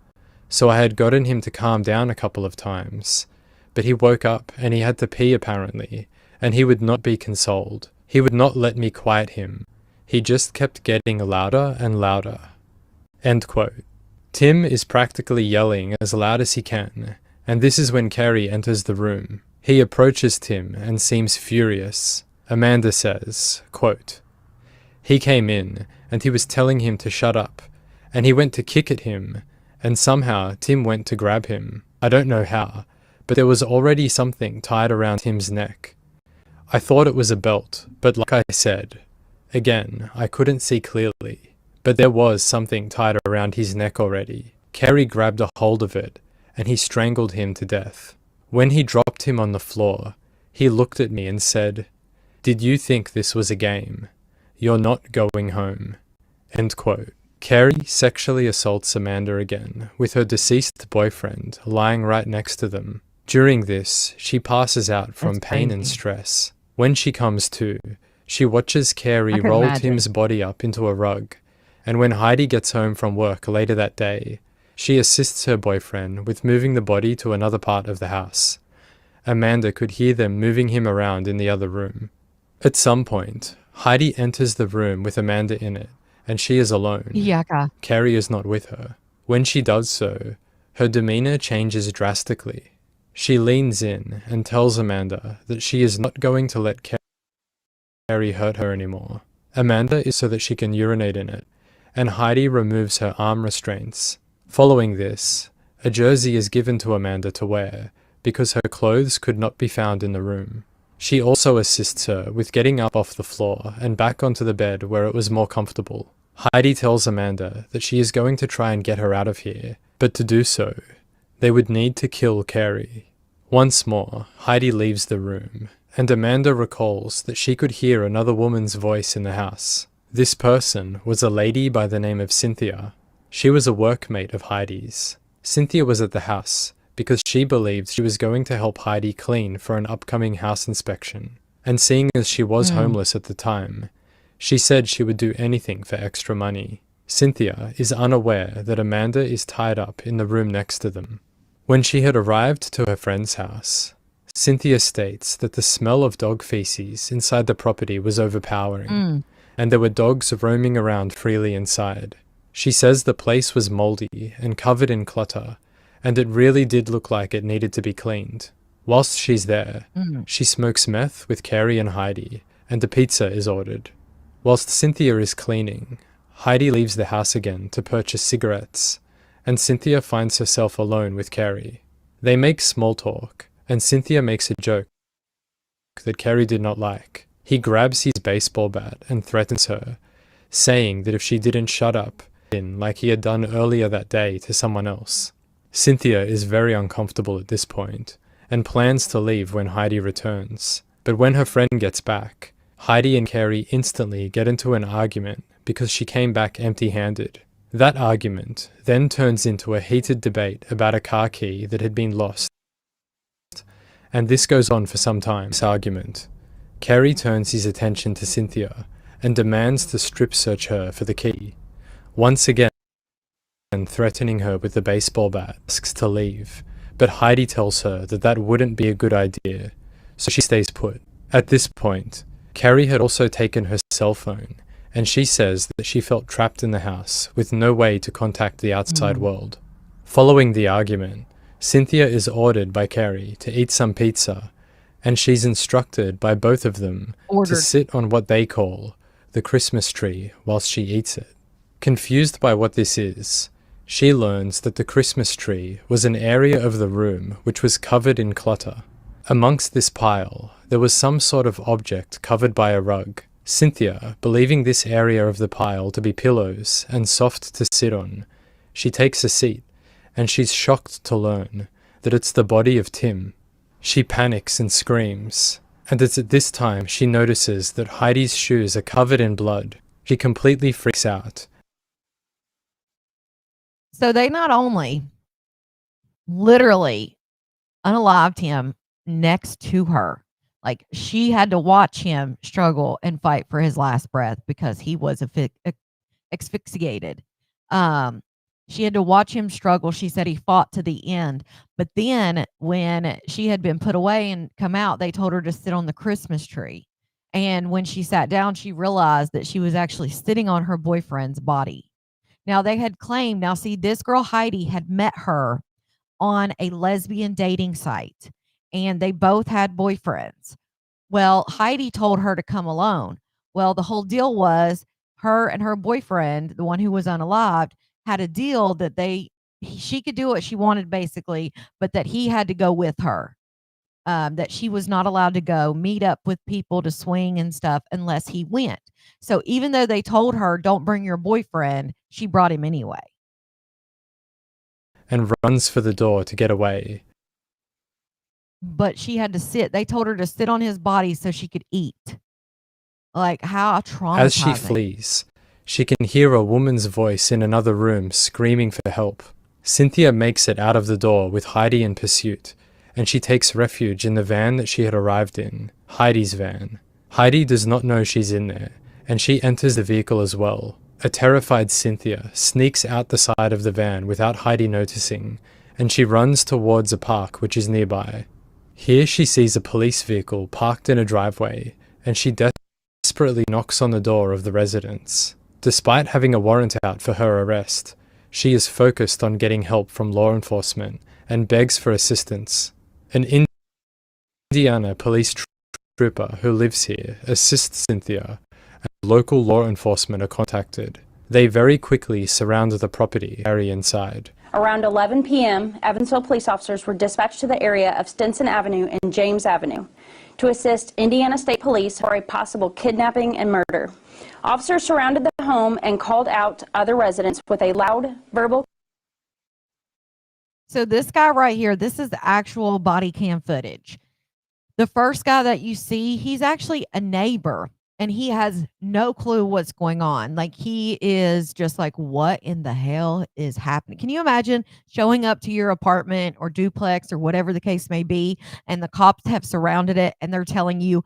so I had gotten him to calm down a couple of times. But he woke up and he had to pee apparently, and he would not be consoled. He would not let me quiet him. He just kept getting louder and louder." End quote. Tim is practically yelling as loud as he can, and this is when Carey enters the room. He approaches Tim and seems furious. Amanda says, quote, "He came in and he was telling him to shut up, and he went to kick at him, and somehow Tim went to grab him. I don't know how, but there was already something tied around Tim's neck. I thought it was a belt, but like I said, again, I couldn't see clearly, but there was something tied around his neck already. Kerry grabbed a hold of it, and he strangled him to death. When he dropped him on the floor, he looked at me and said, 'Did you think this was a game? You're not going home.'" End quote. Kerry sexually assaults Amanda again, with her deceased boyfriend lying right next to them. During this, she passes out from That's pain and crazy. stress. When she comes to, she watches Kerry I could roll imagine. Tim's body up into a rug, and when Heidi gets home from work later that day, she assists her boyfriend with moving the body to another part of the house. Amanda could hear them moving him around in the other room. At some point, Heidi enters the room with Amanda in it, and she is alone. Yaka. Kerry is not with her. When she does so, her demeanor changes drastically. She leans in and tells Amanda that she is not going to let Kerry hurt her anymore. Amanda is so that she can urinate in it, and Heidi removes her arm restraints. Following this, a jersey is given to Amanda to wear because her clothes could not be found in the room. She also assists her with getting up off the floor and back onto the bed where it was more comfortable. Heidi tells Amanda that she is going to try and get her out of here, but to do so, they would need to kill Kerry. Once more, Heidi leaves the room, and Amanda recalls that she could hear another woman's voice in the house. This person was a lady by the name of Cynthia. She was a workmate of Heidi's. Cynthia was at the house because she believed she was going to help Heidi clean for an upcoming house inspection. And seeing as she was homeless at the time, she said she would do anything for extra money. Cynthia is unaware that Amanda is tied up in the room next to them. When she had arrived to her friend's house, Cynthia states that the smell of dog feces inside the property was overpowering, and there were dogs roaming around freely inside. She says the place was moldy and covered in clutter, and it really did look like it needed to be cleaned. Whilst she's there, she smokes meth with Kerry and Heidi, and a pizza is ordered. Whilst Cynthia is cleaning, Heidi leaves the house again to purchase cigarettes, and Cynthia finds herself alone with Kerry. They make small talk, and Cynthia makes a joke that Kerry did not like. He grabs his baseball bat and threatens her, saying that if she didn't shut up, like he had done earlier that day to someone else. Cynthia is very uncomfortable at this point, and plans to leave when Heidi returns. But when her friend gets back, Heidi and Kerry instantly get into an argument because she came back empty-handed. That argument then turns into a heated debate about a car key that had been lost. And this goes on for some time. This argument, Kerry turns his attention to Cynthia and demands to strip search her for the key. Once again, threatening her with the baseball bat, asks to leave, but Heidi tells her that that wouldn't be a good idea, so she stays put. At this point, Kerry had also taken her cell phone, and she says that she felt trapped in the house with no way to contact the outside world. Following the argument, Cynthia is ordered by Kerry to eat some pizza, and she's instructed by both of them to sit on what they call the Christmas tree whilst she eats it. Confused by what this is, she learns that the Christmas tree was an area of the room which was covered in clutter. Amongst this pile, there was some sort of object covered by a rug. Cynthia, believing this area of the pile to be pillows and soft to sit on, she takes a seat, and she's shocked to learn that it's the body of Tim. She panics and screams, and it's at this time she notices that Heidi's shoes are covered in blood. She completely freaks out. So they not only literally unalived him next to her, like she had to watch him struggle and fight for his last breath because he was asphyxiated. She had to watch him struggle. She said he fought to the end. But then when she had been put away and come out, they told her to sit on the Christmas tree. And when she sat down, she realized that she was actually sitting on her boyfriend's body. Now, they had claimed, this girl Heidi had met her on a lesbian dating site. and they both had boyfriends. Well, Heidi told her to come alone. Well, the whole deal was her and her boyfriend, the one who was unalived, had a deal that she could do what she wanted basically, but that he had to go with her. That she was not allowed to go meet up with people to swing and stuff unless he went. So even though they told her, don't bring your boyfriend, she brought him anyway. And runs for the door to get away. But she had to sit. They told her to sit on his body so she could eat. Like, how traumatizing. As she flees, she can hear a woman's voice in another room screaming for help. Cynthia makes it out of the door with Heidi in pursuit, and she takes refuge in the van that she had arrived in, Heidi's van. Heidi does not know she's in there, and she enters the vehicle as well. A terrified Cynthia sneaks out the side of the van without Heidi noticing, and she runs towards a park which is nearby. Here she sees a police vehicle parked in a driveway, and she desperately knocks on the door of the residence. Despite having a warrant out for her arrest, she is focused on getting help from law enforcement and begs for assistance. An Indiana police trooper who lives here assists Cynthia, and local law enforcement are contacted. They very quickly surround the property area inside. Around 11 p.m., Evansville police officers were dispatched to the area of Stinson Avenue and James Avenue to assist Indiana State Police for a possible kidnapping and murder. Officers surrounded the home and called out other residents with a loud verbal. So this guy right here, this is the actual body cam footage. The first guy that you see, he's actually a neighbor, and he has no clue what's going on. Like, he is just like, what in the hell is happening? Can you imagine showing up to your apartment or duplex or whatever the case may be, and the cops have surrounded it and they're telling you,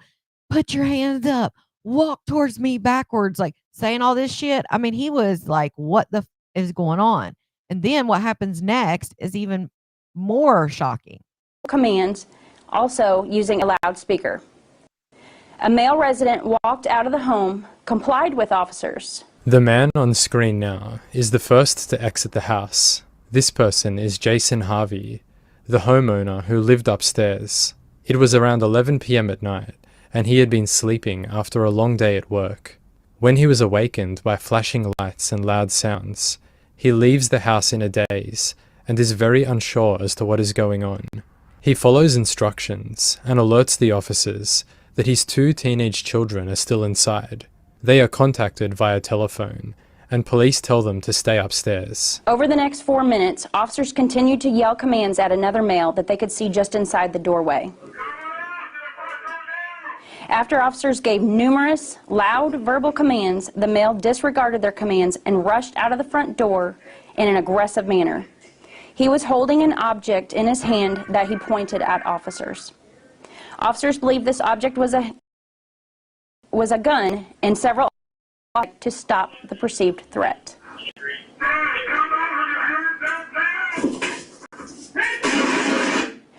put your hands up, walk towards me backwards, like saying all this shit? I mean, he was like, what the is going on? And then what happens next is even more shocking. Commands, also using a loudspeaker. A male resident walked out of the home, complied with officers. The man on screen now is the first to exit the house. This person is Jason Harvey, the homeowner who lived upstairs. It was around 11 p.m. at night, and he had been sleeping after a long day at work. When he was awakened by flashing lights and loud sounds, he leaves the house in a daze and is very unsure as to what is going on. He follows instructions and alerts the officers that his 2 teenage children are still inside. They are contacted via telephone, and police tell them to stay upstairs. Over the next 4 minutes, officers continued to yell commands at another male that they could see just inside the doorway. After officers gave numerous loud verbal commands, the male disregarded their commands and rushed out of the front door in an aggressive manner. He was holding an object in his hand that he pointed at officers. Officers believe this object was a gun, and several to stop the perceived threat.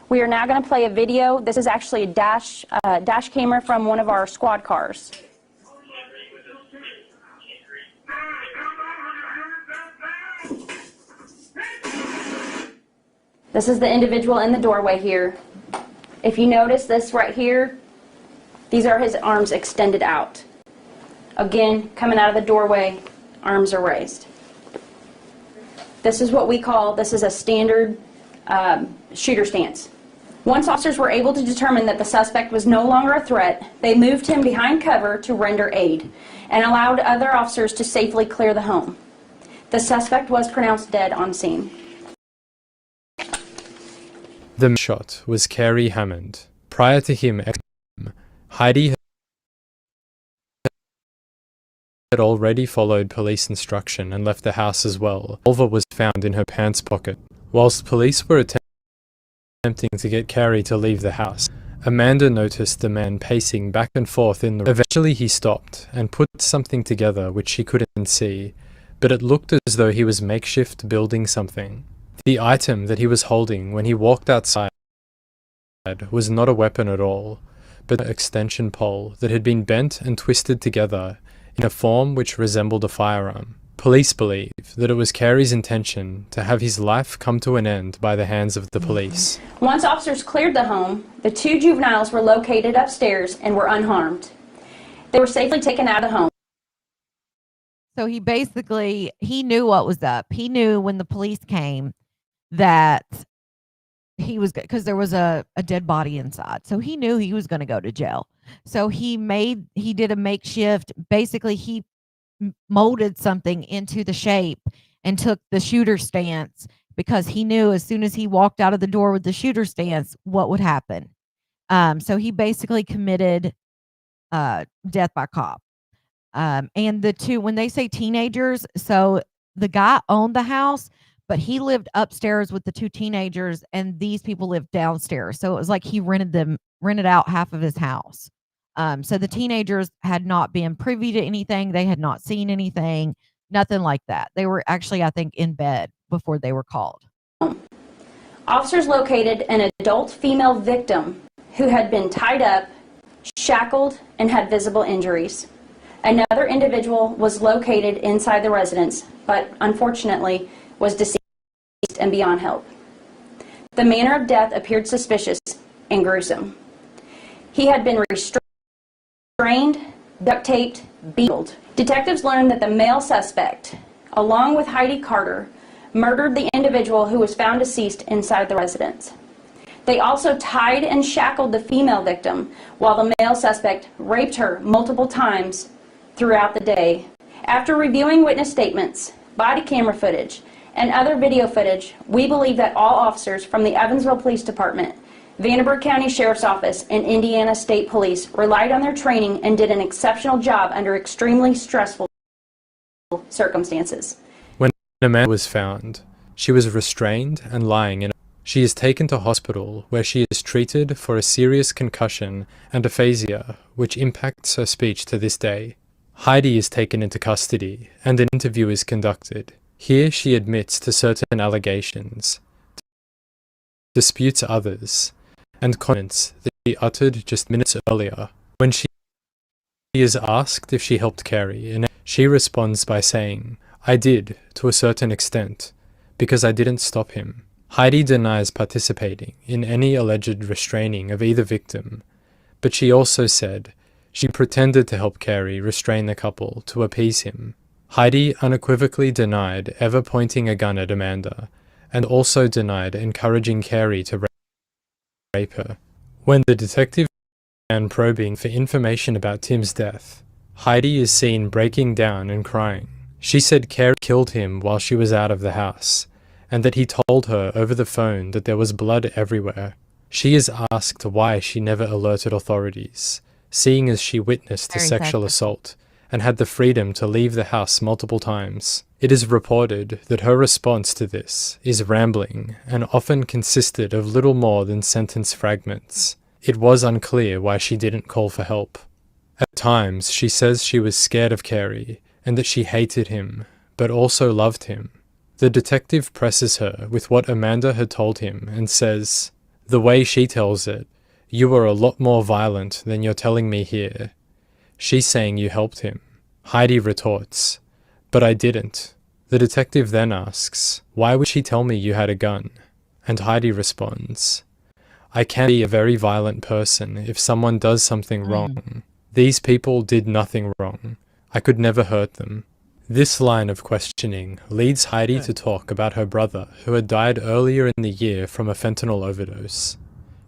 We are now going to play a video. This is actually a dash camera from one of our squad cars. This is the individual in the doorway here. If you notice this right here, these are his arms extended out. Again, coming out of the doorway, arms are raised. This is what we call, this is a standard shooter stance. Once officers were able to determine that the suspect was no longer a threat, they moved him behind cover to render aid and allowed other officers to safely clear the home. The suspect was pronounced dead on scene. The shot was Kerry Hammond. Prior to him, Heidi had already followed police instruction and left the house as well. A revolver was found in her pants pocket. Whilst police were attempting to get Carrie to leave the house, Amanda noticed the man pacing back and forth in the room. Eventually he stopped and put something together which she couldn't see, but it looked as though he was makeshift building something. The item that he was holding when he walked outside was not a weapon at all, but an extension pole that had been bent and twisted together in a form which resembled a firearm. Police believe that it was Carey's intention to have his life come to an end by the hands of the police. Once officers cleared the home, the 2 juveniles were located upstairs and were unharmed. They were safely taken out of the home. So he knew what was up. He knew when the police came that he was, because there was a dead body inside. So he knew he was going to go to jail. So he did a makeshift, basically he molded something into the shape and took the shooter stance because he knew as soon as he walked out of the door with the shooter stance, what would happen. So he basically committed death by cop. And the two, when they say teenagers, so the guy owned the house, but he lived upstairs with the 2 teenagers and these people lived downstairs. So it was like he rented out half of his house. So the teenagers had not been privy to anything. They had not seen anything, nothing like that. They were actually, I think, in bed before they were called. Officers located an adult female victim who had been tied up, shackled, and had visible injuries. Another individual was located inside the residence, but unfortunately was deceased and beyond help. The manner of death appeared suspicious and gruesome. He had been restrained, duct taped, beaten. Detectives learned that the male suspect, along with Heidi Carter, murdered the individual who was found deceased inside the residence. They also tied and shackled the female victim while the male suspect raped her multiple times throughout the day. After reviewing witness statements, body camera footage, and other video footage, we believe that all officers from the Evansville Police Department, Vanderburgh County Sheriff's Office, and Indiana State Police relied on their training and did an exceptional job under extremely stressful circumstances. When Amanda was found, she was restrained and lying in. She is taken to hospital where she is treated for a serious concussion and aphasia, which impacts her speech to this day. Heidi is taken into custody and an interview is conducted. Here she admits to certain allegations, disputes others, and comments that she uttered just minutes earlier. When she is asked if she helped Carey, and she responds by saying, "I did, to a certain extent, because I didn't stop him." Heidi denies participating in any alleged restraining of either victim, but she also said she pretended to help Carey restrain the couple to appease him. Heidi unequivocally denied ever pointing a gun at Amanda, and also denied encouraging Carey to rape her. When the detective began probing for information about Tim's death, Heidi is seen breaking down and crying. She said Carey killed him while she was out of the house, and that he told her over the phone that there was blood everywhere. She is asked why she never alerted authorities, seeing as she witnessed a sexual assault and had the freedom to leave the house multiple times. It is reported that her response to this is rambling and often consisted of little more than sentence fragments. It was unclear why she didn't call for help. At times, she says she was scared of Carey and that she hated him, but also loved him. The detective presses her with what Amanda had told him and says, "The way she tells it, you are a lot more violent than you're telling me here." She's saying you helped him. Heidi retorts, "But I didn't." The detective then asks, "Why would she tell me you had a gun?" And Heidi responds, "I can be a very violent person if someone does something wrong. These people did nothing wrong. I could never hurt them." This line of questioning leads Heidi to talk about her brother who had died earlier in the year from a fentanyl overdose.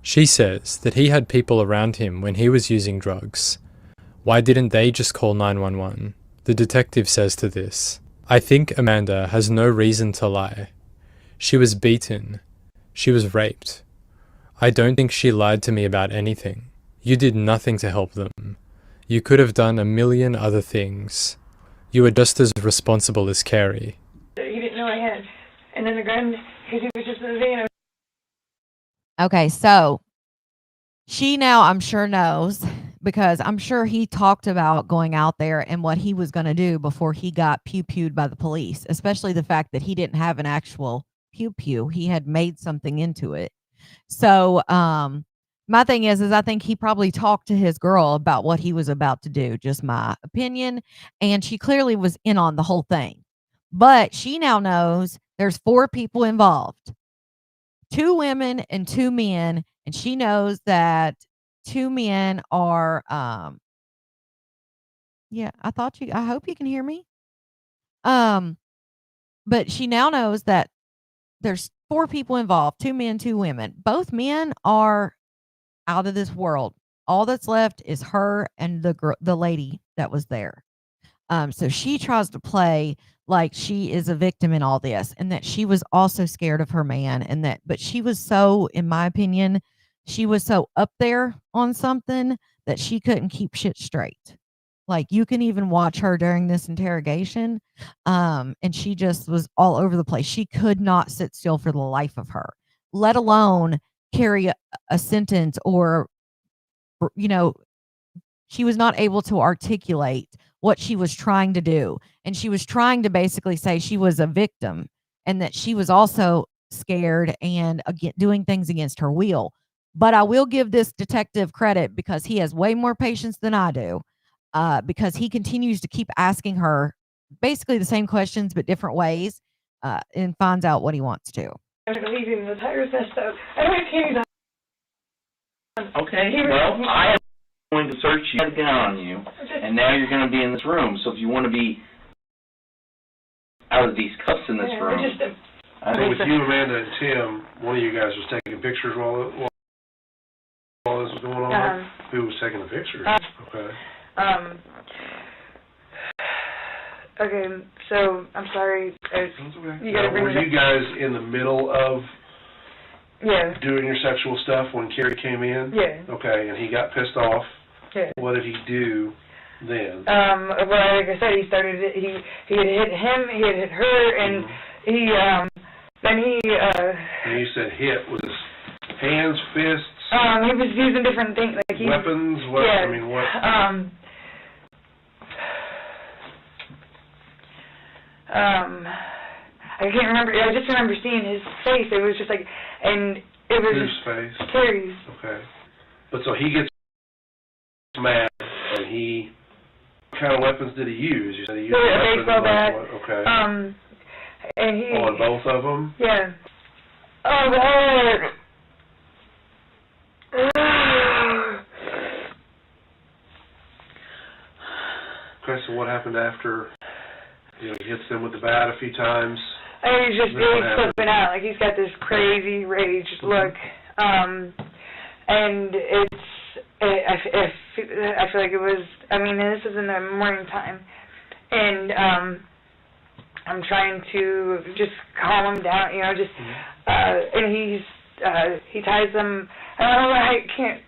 She says that he had people around him when he was using drugs. Why didn't they just call 911? The detective says to this, "I think Amanda has no reason to lie. She was beaten. She was raped. I don't think she lied to me about anything. You did nothing to help them. You could have done a million other things. You were just as responsible as Carey." He didn't know I had. And then the gun, because he was just in the van. Okay, so she now, I'm sure, knows, because I'm sure he talked about going out there and what he was going to do before he got pew-pewed by the police, especially the fact that he didn't have an actual pew-pew. He had made something into it. So my thing is I think he probably talked to his girl about what he was about to do, just my opinion, and she clearly was in on the whole thing. But she now knows there's 4 people involved, 2 women and 2 men, and she knows that 2 men are, yeah, I hope you can hear me. But she now knows that there's 4 people involved, 2 men, 2 women. Both men are out of this world. All that's left is her and the lady that was there. So she tries to play like she is a victim in all this, and that she was also scared of her man, but she was so, in my opinion, she was so up there on something that she couldn't keep shit straight. Like, you can even watch her during this interrogation, and she just was all over the place. She could not sit still for the life of her, let alone carry a sentence, or, you know, she was not able to articulate what she was trying to do. And she was trying to basically say she was a victim and that she was also scared and doing things against her will. But I will give this detective credit because he has way more patience than I do, because he continues to keep asking her basically the same questions but different ways, and finds out what he wants to. I'm leaving. The tire's messed up. I don't have panties on. Okay, well, I am going to search you, get a gun on you, and now you're going to be in this room. So if you want to be out of these cuffs in this room, I So think with you, Amanda, and Tim, one of you guys was taking pictures while this was going on? Who was taking the pictures? Okay. Okay, so I'm sorry. You gotta bring Were you guys in the middle of Yeah. doing your sexual stuff when Kerry came in? Yeah. Okay, and he got pissed off. Yeah. What did he do then? Well, like I said, he had hit him, he had hit her, and then he And you said hit. Was hands, fists, he was using different things, like weapons? What? Yeah. I mean, what? I can't remember. I just remember seeing his face. It was just like, and it was Whose face? Kerry's. Okay. But so he gets mad, and what kind of weapons did he use? You said he used A weapons. baseball bat. Okay. And he. On both of them? Yeah. Oh God. Okay, so what happened after, he hits them with the bat a few times? He's just Then what really happened? flipping out. Like, he's got this crazy rage look. And I feel like it was, I mean, this is in the morning time. And I'm trying to just calm him down, and he ties them, I can't.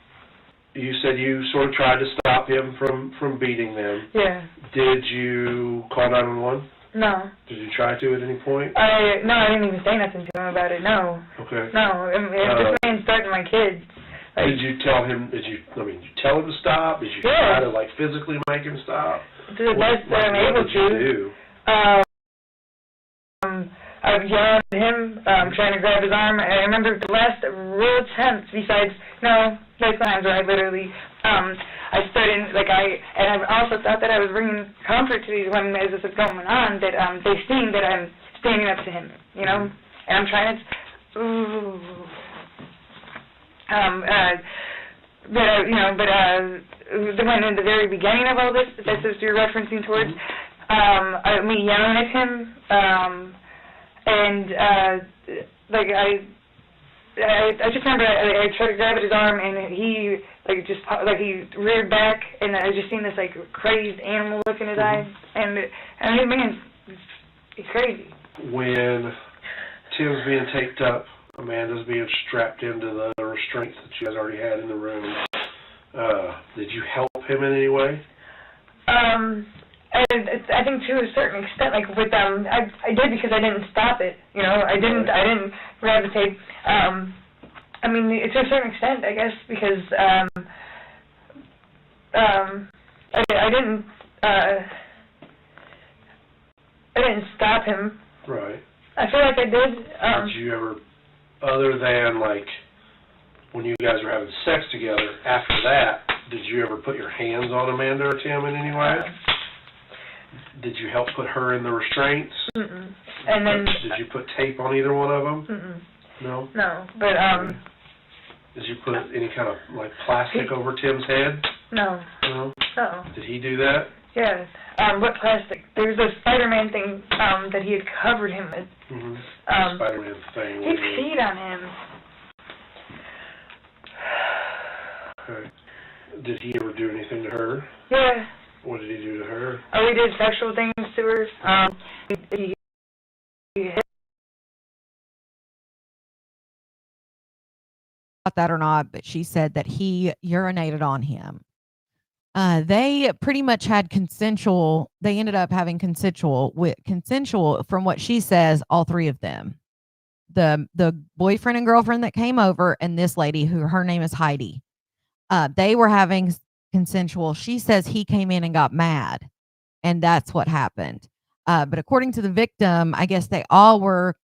You said you sort of tried to stop him from beating them. Yeah. Did you call 911? No. Did you try to at any point? No, I didn't even say nothing to him about it, no. Okay. No, this man's starting my kids. Like, Did you tell him to stop? Did you Yes. try to, physically make him stop? to the best that I'm able What did you to. do? I've yelled at him, trying to grab his arm. I remember the last real attempt, besides, there's times where I literally, I stood in, and I also thought that I was bringing comfort to these women as this was going on, that they seen that I'm standing up to him, and I'm trying to, when in the very beginning of all this is you're referencing towards, me yelling at him, I just remember I tried to grab at his arm, and he he reared back, and I just seen this crazed animal look in his eyes, and I mean, man, he's crazy. When Tim's being taped up, Amanda's being strapped into the restraints that you guys already had in the room, did you help him in any way? I think to a certain extent, with them, I did because I didn't stop it. I didn't grab the tape. I mean, to a certain extent, I guess, because I didn't stop him. Right. I feel like I did. Did you ever, other than when you guys were having sex together, after that, did you ever put your hands on Amanda or Tim in any way? Did you help put her in the restraints? Mm-mm. And then... Did you put tape on either one of them? Mm-mm. No? No, but, Did you put any kind of, like, plastic over Tim's head? no. No? No. Did he do that? Yeah. What plastic? There's a Spider-Man thing, that he had covered him with. Mm-hmm. Um, Spider-Man thing. He peed on him. Okay. Did he ever do anything to her? Yeah. What did he do to her? Oh, we did sexual things to her. He About that or not, but she said that he urinated on him. They pretty much had consensual. They ended up having consensual from what she says, all three of them. The boyfriend and girlfriend that came over and this lady who her name is Heidi. They were having consensual. She says he came in and got mad, and that's what happened. But according to the victim, I guess they all were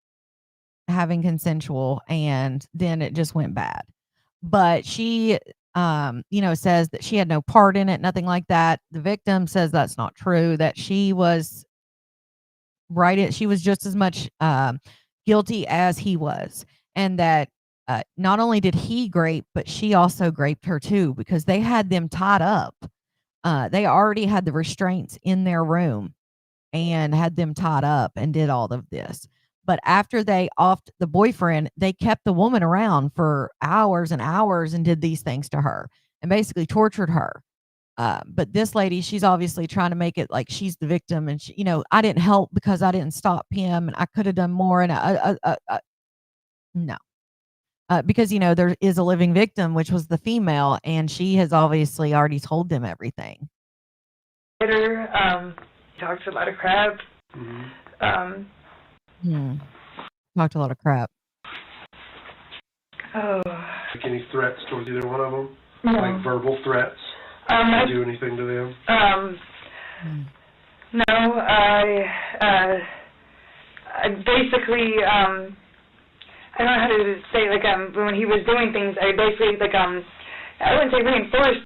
having consensual, and then it just went bad. But she, says that she had no part in it, nothing like that. The victim says that's not true, that she was right. She was just as much guilty as he was, and that not only did he grape, but she also graped her too, because they had them tied up. They already had the restraints in their room and had them tied up and did all of this. But after they offed the boyfriend, they kept the woman around for hours and hours and did these things to her and basically tortured her. But this lady, she's obviously trying to make it like she's the victim, and she, I didn't help because I didn't stop him, and I could have done more. And no, because there is a living victim, which was the female, and she has obviously already told them everything. Later, talks a lot of crap. Mm-hmm. Talked a lot of crap. Oh. Like any threats towards either one of them? No. Like verbal threats? I Did you do anything to them? No, I basically, I don't know how to say, when he was doing things, I basically, I wouldn't say reinforced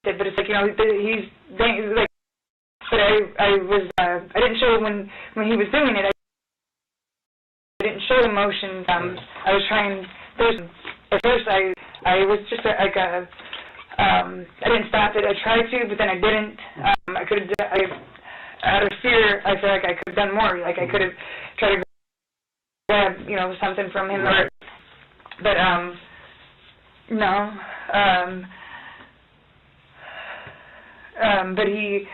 it, but it's like, he's, like, but I didn't show when he was doing it, I didn't show emotion. I was trying, at first I was just I didn't stop it. I tried to, but then I didn't. Out of fear, I feel like I could have done more. Like I could have tried to grab, something from him. Right. But no. But he,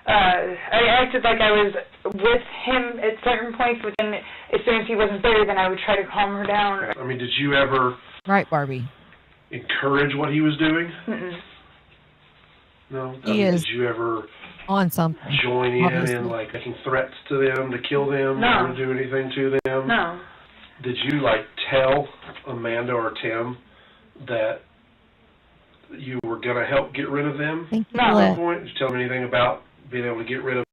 I acted like I was with him at certain points, but then as soon as he wasn't there, then I would try to calm her down. I mean, did you ever Right, Barbie. encourage what he was doing? Mm-mm. No? He is Did you ever on something. join in Obviously. and, like, making threats to them, to kill them, No. or to do anything to them? No. Did you, like, tell Amanda or Tim that you were going to help get rid of them Thank you, No. at Lit. some point? Did you tell them anything about being able to get rid of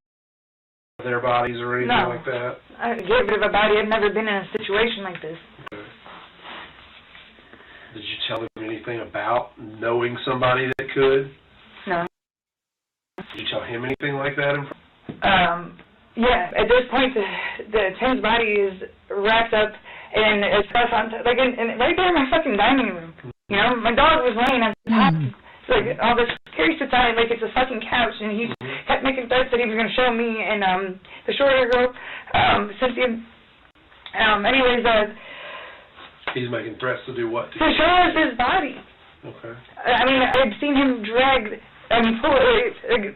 their bodies or anything No. like that? I get rid of a body. I've never been in a situation like this. Okay. Did you tell them anything about knowing somebody that could? No. Did you tell him anything like that? Yeah, at this point, the Tim's body is wrapped up in a stuff on, right there in my fucking dining room. My dog was laying on top, all this scary shit's on it, like it's a fucking couch, and he kept making threats that he was going to show me and the shorter girl, Cynthia. Anyways, He's making threats to do what? to show us his body. Okay. I mean, I'd seen him drag, pull it,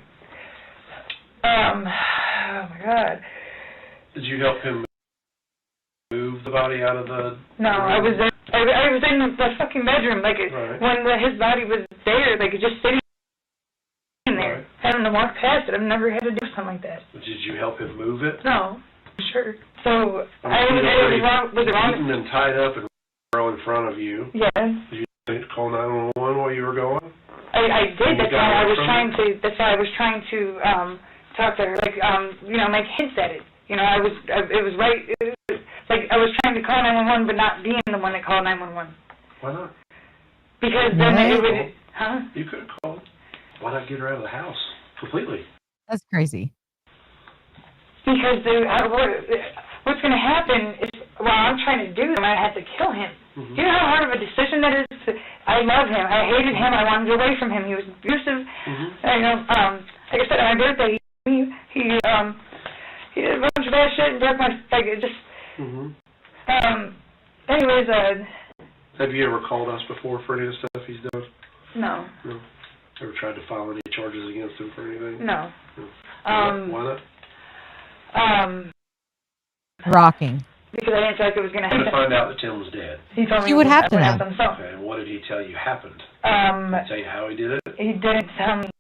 oh my God. Did you help him move the body out of the... No, I was in the fucking bedroom, Right. when his body was there, just sitting in there, Right. having to walk past it. I've never had to do something like that. Did you help him move it? No, sure. So, I mean, was it wrong? beaten and tied up and in front of you. Yeah. Did you call 911 while you were going? I did. You That's why I was got it trying to. That's why I was trying to talk to her, make hints at it. It was right. It was, I was trying to call 911, but not being the one that called 911. Why not? Because then What? it would. Huh? You could have called. Why not get her out of the house completely? That's crazy. because what's going to happen is while I'm trying to do them, I have to kill him. Mhm. Do you know how hard of a decision that is? I love him. I hated him. I wanted away from him. He was abusive. Like I said, on my birthday, he did a bunch of bad shit and broke my, like, it just, anyways, Have you ever called us before for any of the stuff he's done? no. No. Ever tried to file any charges against him for anything? No. Why not? Rocking. Because I didn't feel like it was going to How did happen. to find out that Tim was dead? He told me You would it was have to gonna know. happen, so, Okay, and what did he tell you happened? Did he tell you how he did it? he didn't tell me.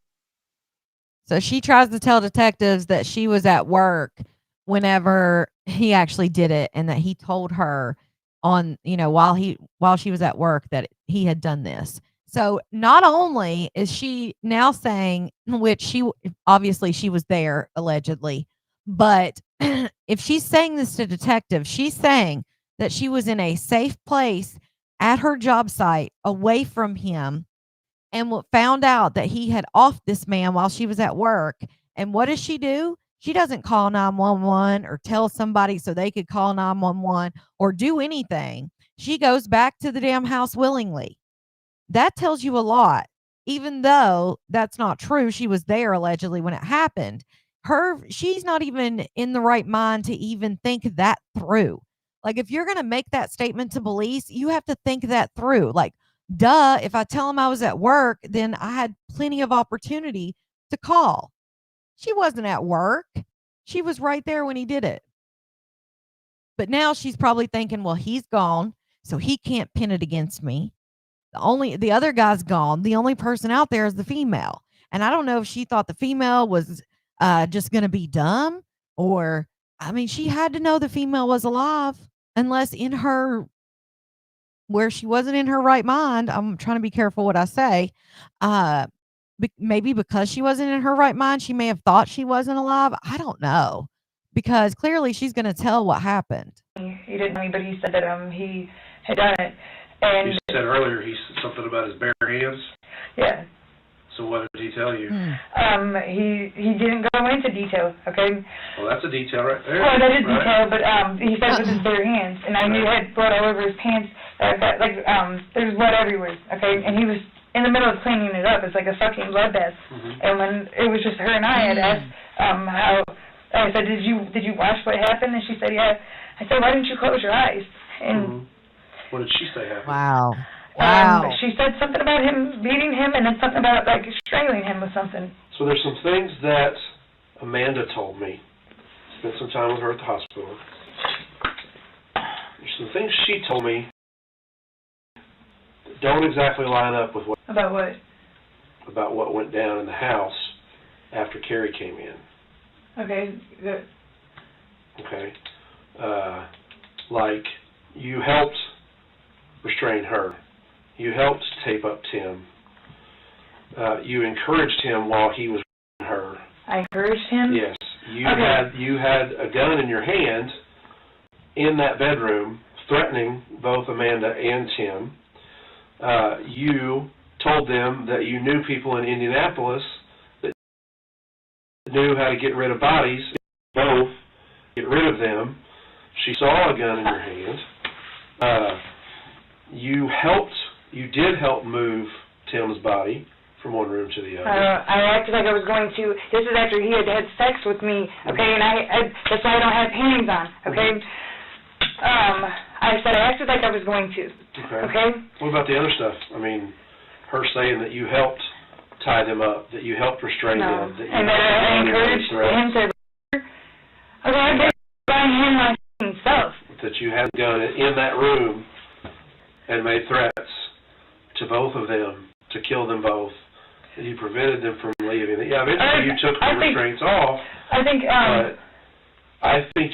So she tries to tell detectives that she was at work whenever he actually did it, and that he told her on, while she was at work that he had done this. So not only is she now saying, which she obviously she was there allegedly, but if she's saying this to detectives, she's saying that she was in a safe place at her job site away from him, and found out that he had offed this man while she was at work. And what does she do? She doesn't call 911 or tell somebody so they could call 911 or do anything. She goes back to the damn house willingly. That tells you a lot. Even though that's not true, she was there allegedly when it happened. She's not even in the right mind to even think that through. Like, if you're going to make that statement to police, you have to think that through. Like, duh, if I tell him I was at work, then I had plenty of opportunity to call. She wasn't at work. She was right there when he did it. But now she's probably thinking, well, he's gone, so he can't pin it against me. The other guy's gone. The only person out there is the female. And I don't know if she thought the female was just going to be dumb, or, I mean, she had to know the female was alive, unless where she wasn't in her right mind. I'm trying to be careful what I say. Maybe because she wasn't in her right mind, she may have thought she wasn't alive. I don't know, because clearly she's going to tell what happened. He didn't tell me, but he said that he had done it. And You said earlier he said something about his bare hands. yeah. So what did he tell you? He didn't go into detail, okay? Well, that's a detail right there. Well, that is right? detail, but he said with his bare hands, and I knew he had blood all over his pants. There's blood everywhere, okay? And he was in the middle of cleaning it up. It's like a fucking bloodbath. And when it was just her and I had asked how, I said, did you watch what happened? And she said, yeah. I said, why didn't you close your eyes? And what did she say happened? Wow. Wow. She said something about him beating him, and then something about, like, strangling him with something. So there's some things that Amanda told me. Spent some time with her at the hospital. There's some things she told me that don't exactly line up with About what? about what went down in the house after Carrie came in. Okay, good. Okay? Like, you helped restrain her. You helped tape up Tim. You encouraged him while he was her. I encouraged him? Yes. You Okay. had a gun in your hand in that bedroom, threatening both Amanda and Tim. You told them that you knew people in Indianapolis that knew how to get rid of bodies, both get rid of them. She saw a gun in your hand. You did help move Tim's body from one room to the other. I acted like I was going to. This is after he had had sex with me, okay, and that's why I don't have panties on, okay? I said I acted like I was going to, okay? What about the other stuff? I mean, her saying that you helped tie them up, that you helped restrain No, them, that you and that I encouraged him to. Okay, I did by him my f***ing self. that you had a gun in that room and made threats to both of them to kill them both. That you prevented them from leaving. Yeah, eventually you took the restraints off. I think. I think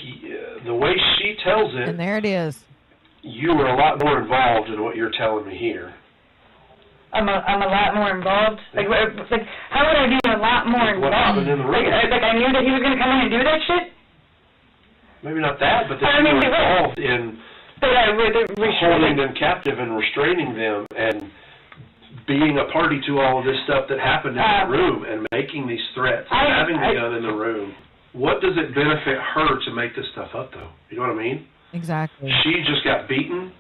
the way she tells it, And there it is. you were a lot more involved in what you're telling me here. I'm a lot more involved. Like how would I be a lot more What involved? happened in the room? Like I knew that he was going to come in and do that shit? Maybe not that, but that I you mean, were involved in But I would holding them captive and restraining them and being a party to all of this stuff that happened in the room and making these threats and having the gun in the room. what does it benefit her to make this stuff up, though? You know what I mean? Exactly. She just got beaten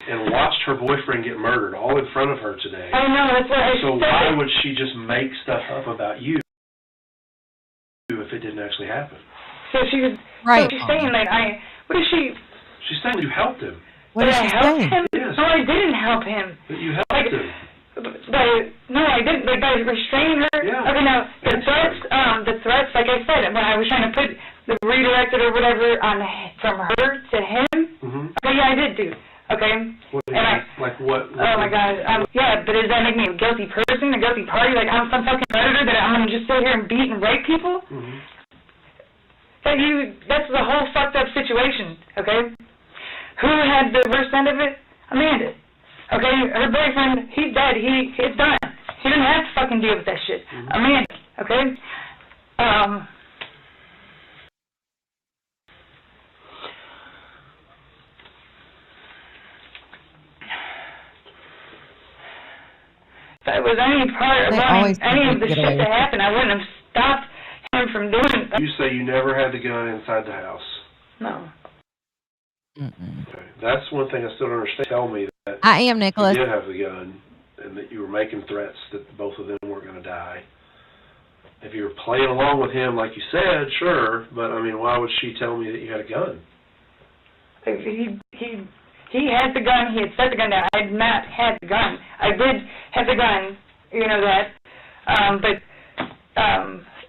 and watched her boyfriend get murdered all in front of her today. I know, that's what I So said. why would she just make stuff up about you if it didn't actually happen? So she was, Right. so she's saying that what is she, She's saying you helped him. What did is I she help saying? him? Yes. No, I didn't help him. That you helped him. No, I didn't. Like, by restraining her. Yeah. Okay, now the threats, like I said, when I was trying to put the redirected or whatever from her to him. Mm-hmm. Okay, yeah, I did do. Okay. What do you And mean? Like what? Oh my God. Yeah, but does that make me a guilty person, a guilty party? Like I'm some fucking predator that I'm gonna just sit here and beat and rape people? Mm-hmm. That's the whole fucked up situation. Okay. Who had the worst end of it? Amanda. Okay, her boyfriend, he's dead. It's done. He didn't have to fucking deal with that shit. Mm-hmm. Amanda. Okay. If I was any part of They always any of the get shit away with that it. happened, I wouldn't have stopped him from doing it. You say you never had the gun inside the house. No. Mm-mm. Okay. That's one thing I still don't understand. Tell me that I am, Nicholas. you did have the gun and that you were making threats that both of them weren't going to die. If you were playing along with him like you said, sure, but I mean, why would she tell me that you had a gun? He had the gun. He had set the gun down. I had not had the gun. I did have the gun. You know that. But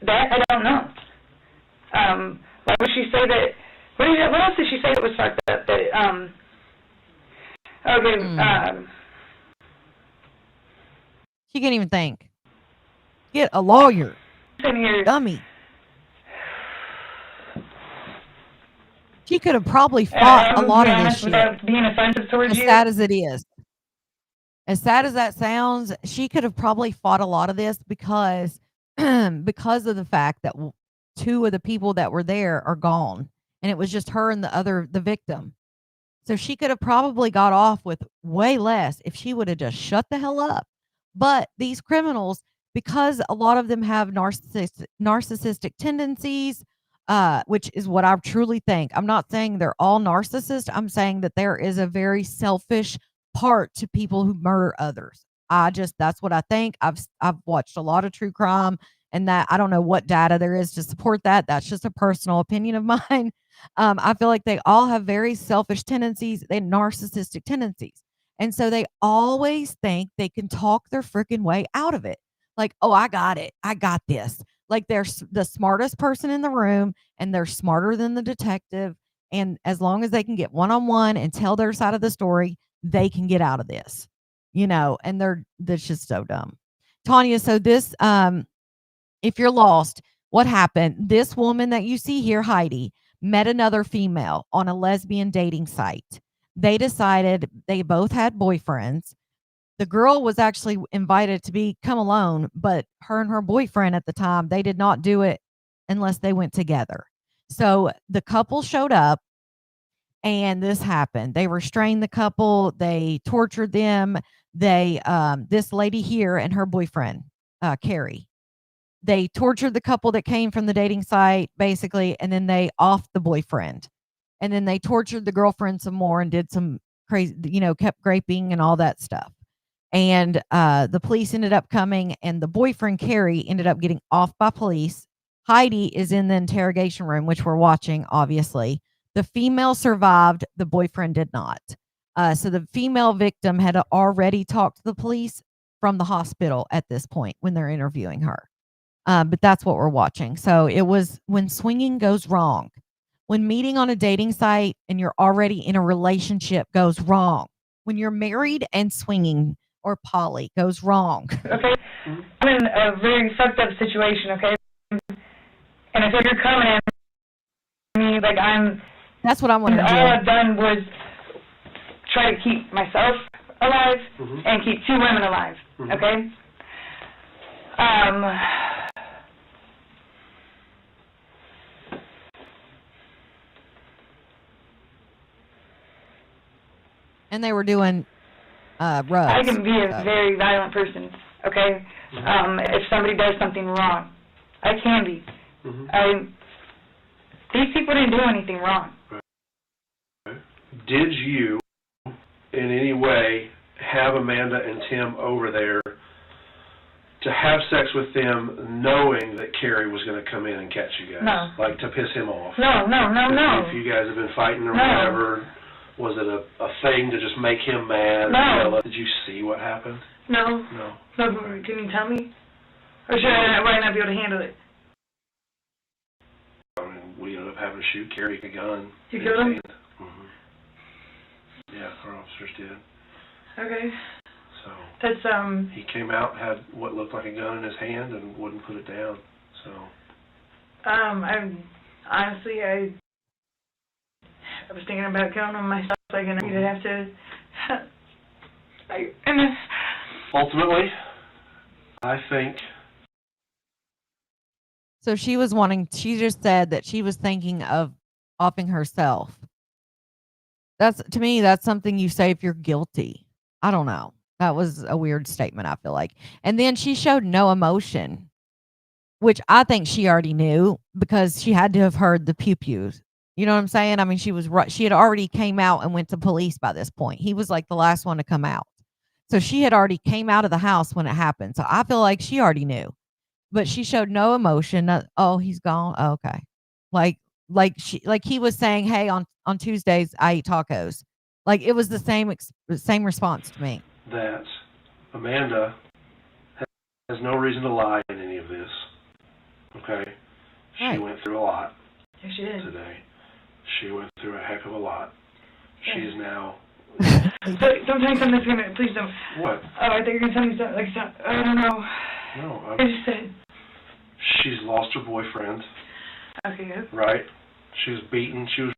that I don't know. Why would she say that? What else did she say that was fucked up? That okay. She can't even think. Get a lawyer, Sitting here. dummy. She could have probably fought a lot of this shit. Without being offensive towards As you. sad as it is. As sad as that sounds, she could have probably fought a lot of this because because of the fact that two of the people that were there are gone, and it was just her and the victim. So she could have probably got off with way less if she would have just shut the hell up. But these criminals, because a lot of them have narcissistic tendencies, which is what I truly think. I'm not saying they're all narcissists. I'm saying that there is a very selfish part to people who murder others. That's what I think. I've watched a lot of true crime, and that I don't know what data there is to support that. That's just a personal opinion of mine. I feel like they all have very selfish tendencies and narcissistic tendencies. And so they always think they can talk their freaking way out of it. Like, oh, I got it. I got this. Like they're the smartest person in the room and they're smarter than the detective. And as long as they can get one-on-one and tell their side of the story, they can get out of this, and that's just so dumb. Tanya, so this, if you're lost, what happened? This woman that you see here, Heidi, met another female on a lesbian dating site. They decided they both had boyfriends. The girl was actually invited to come alone, but her and her boyfriend at the time, they did not do it unless they went together. So the couple showed up and this happened. They restrained the couple. They tortured them. This lady here and her boyfriend, Carrie, they tortured the couple that came from the dating site basically. And then they offed the boyfriend. And then they tortured the girlfriend some more and did some crazy, kept raping and all that stuff. And the police ended up coming and the boyfriend, Carrie, ended up getting off by police. Heidi is in the interrogation room, which we're watching, obviously. The female survived. The boyfriend did not. So the female victim had already talked to the police from the hospital at this point when they're interviewing her. But that's what we're watching. So it was when swinging goes wrong. When meeting on a dating site and you're already in a relationship goes wrong. When you're married and swinging or poly goes wrong. Okay? I'm in a very fucked up situation, okay? And if you're coming at me like that's what I'm going to do. All I've done was try to keep myself alive and keep two women alive, okay? And they were doing rubs. I can be a very violent person, okay? If somebody does something wrong, I can be. These people didn't do anything wrong. Did you, in any way, have Amanda and Tim over there to have sex with them knowing that Carrie was going to come in and catch you guys? No. Like to piss him off? No. If you guys have been fighting or No. whatever, was it a thing to just make him mad? No. Did you see what happened? No. No. No, can you tell me? Or should I not be able to handle it? I mean, we ended up having to shoot Carrie with a gun. You killed him? Mm-hmm. Yeah, our officers did. Okay. So That's, he came out, had what looked like a gun in his hand, and wouldn't put it down. So I was thinking about killing him myself, like, and I'd have to, ultimately, I think So she just said that she was thinking of offing herself. To me, that's something you say if you're guilty. I don't know. That was a weird statement, I feel like. And then she showed no emotion, which I think she already knew because she had to have heard the pew-pews. You know what I'm saying? I mean, she had already came out and went to police by this point. He was like the last one to come out. So she had already came out of the house when it happened. So I feel like she already knew. But she showed no emotion. Oh, he's gone. Oh, okay. Like he was saying, hey, on Tuesdays I eat tacos. Like it was the same response to me. that Amanda has no reason to lie in any of this. Okay? She Right. went through a lot yes, she did. today. She went through a heck of a lot. Yeah. She's now... Don't tell me something that's gonna, please don't. What? Oh, I thought you were gonna tell me something, I don't know. No, I just said, she's lost her boyfriend, okay, good. right? She was beaten, she was...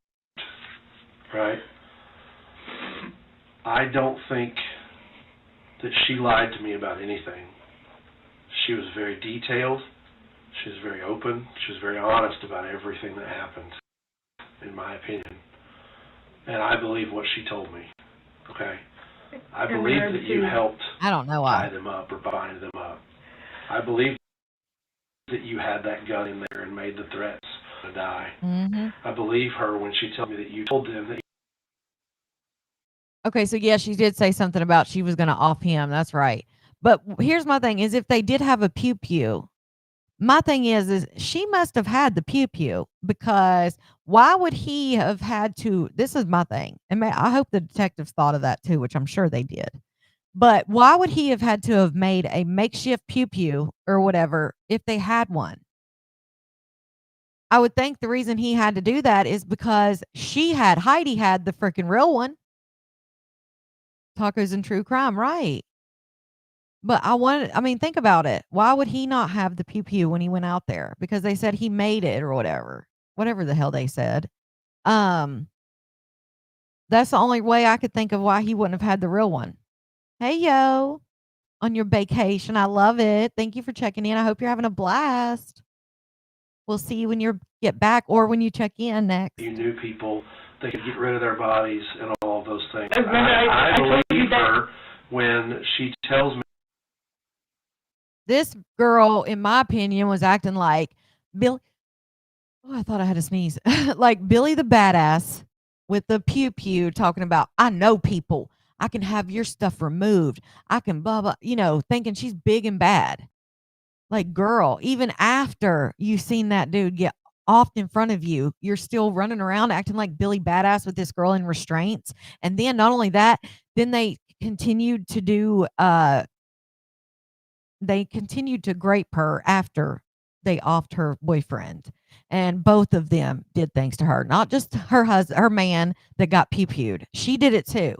Right? I don't think that she lied to me about anything. She was very detailed. She was very open. She was very honest about everything that happened, in my opinion. And I believe what she told me. Okay? I In believe regards that you to- helped I don't know tie why. them up or bind them up. I believe that you had that gun in there and made the threats to die. Mm-hmm. I believe her when she told me that you told them that Okay, so yeah, she did say something about she was going to off him. That's right. But here's my thing: is if they did have a pew pew, my thing is she must have had the pew pew because why would he have had to? This is my thing, and I hope the detectives thought of that too, which I'm sure they did. But why would he have had to have made a makeshift pew pew or whatever if they had one? I would think the reason he had to do that is because Heidi had the freaking real one. Tacos and True Crime, right? But think about it. Why would he not have the pew pew when he went out there? Because they said he made it or whatever the hell they said. That's the only way I could think of why he wouldn't have had the real one. Hey, yo, on your vacation. I love it. Thank you for checking in. I hope you're having a blast. We'll see you when you get back or when you check in next. you knew people that could get rid of their bodies and all of those things. I told you believe that. her when she tells me This girl, in my opinion, was acting like Billy. Oh, I thought I had to sneeze. Like Billy the Badass with the pew pew talking about, I know people. I can have your stuff removed. I can blah, blah, thinking she's big and bad. Like, girl, even after you've seen that dude get off in front of you, you're still running around acting like Billy Badass with this girl in restraints. And then not only that, then they continued to do, they continued to grape her after they offed her boyfriend. And both of them did things to her, not just her man that got pew-pewed. She did it too.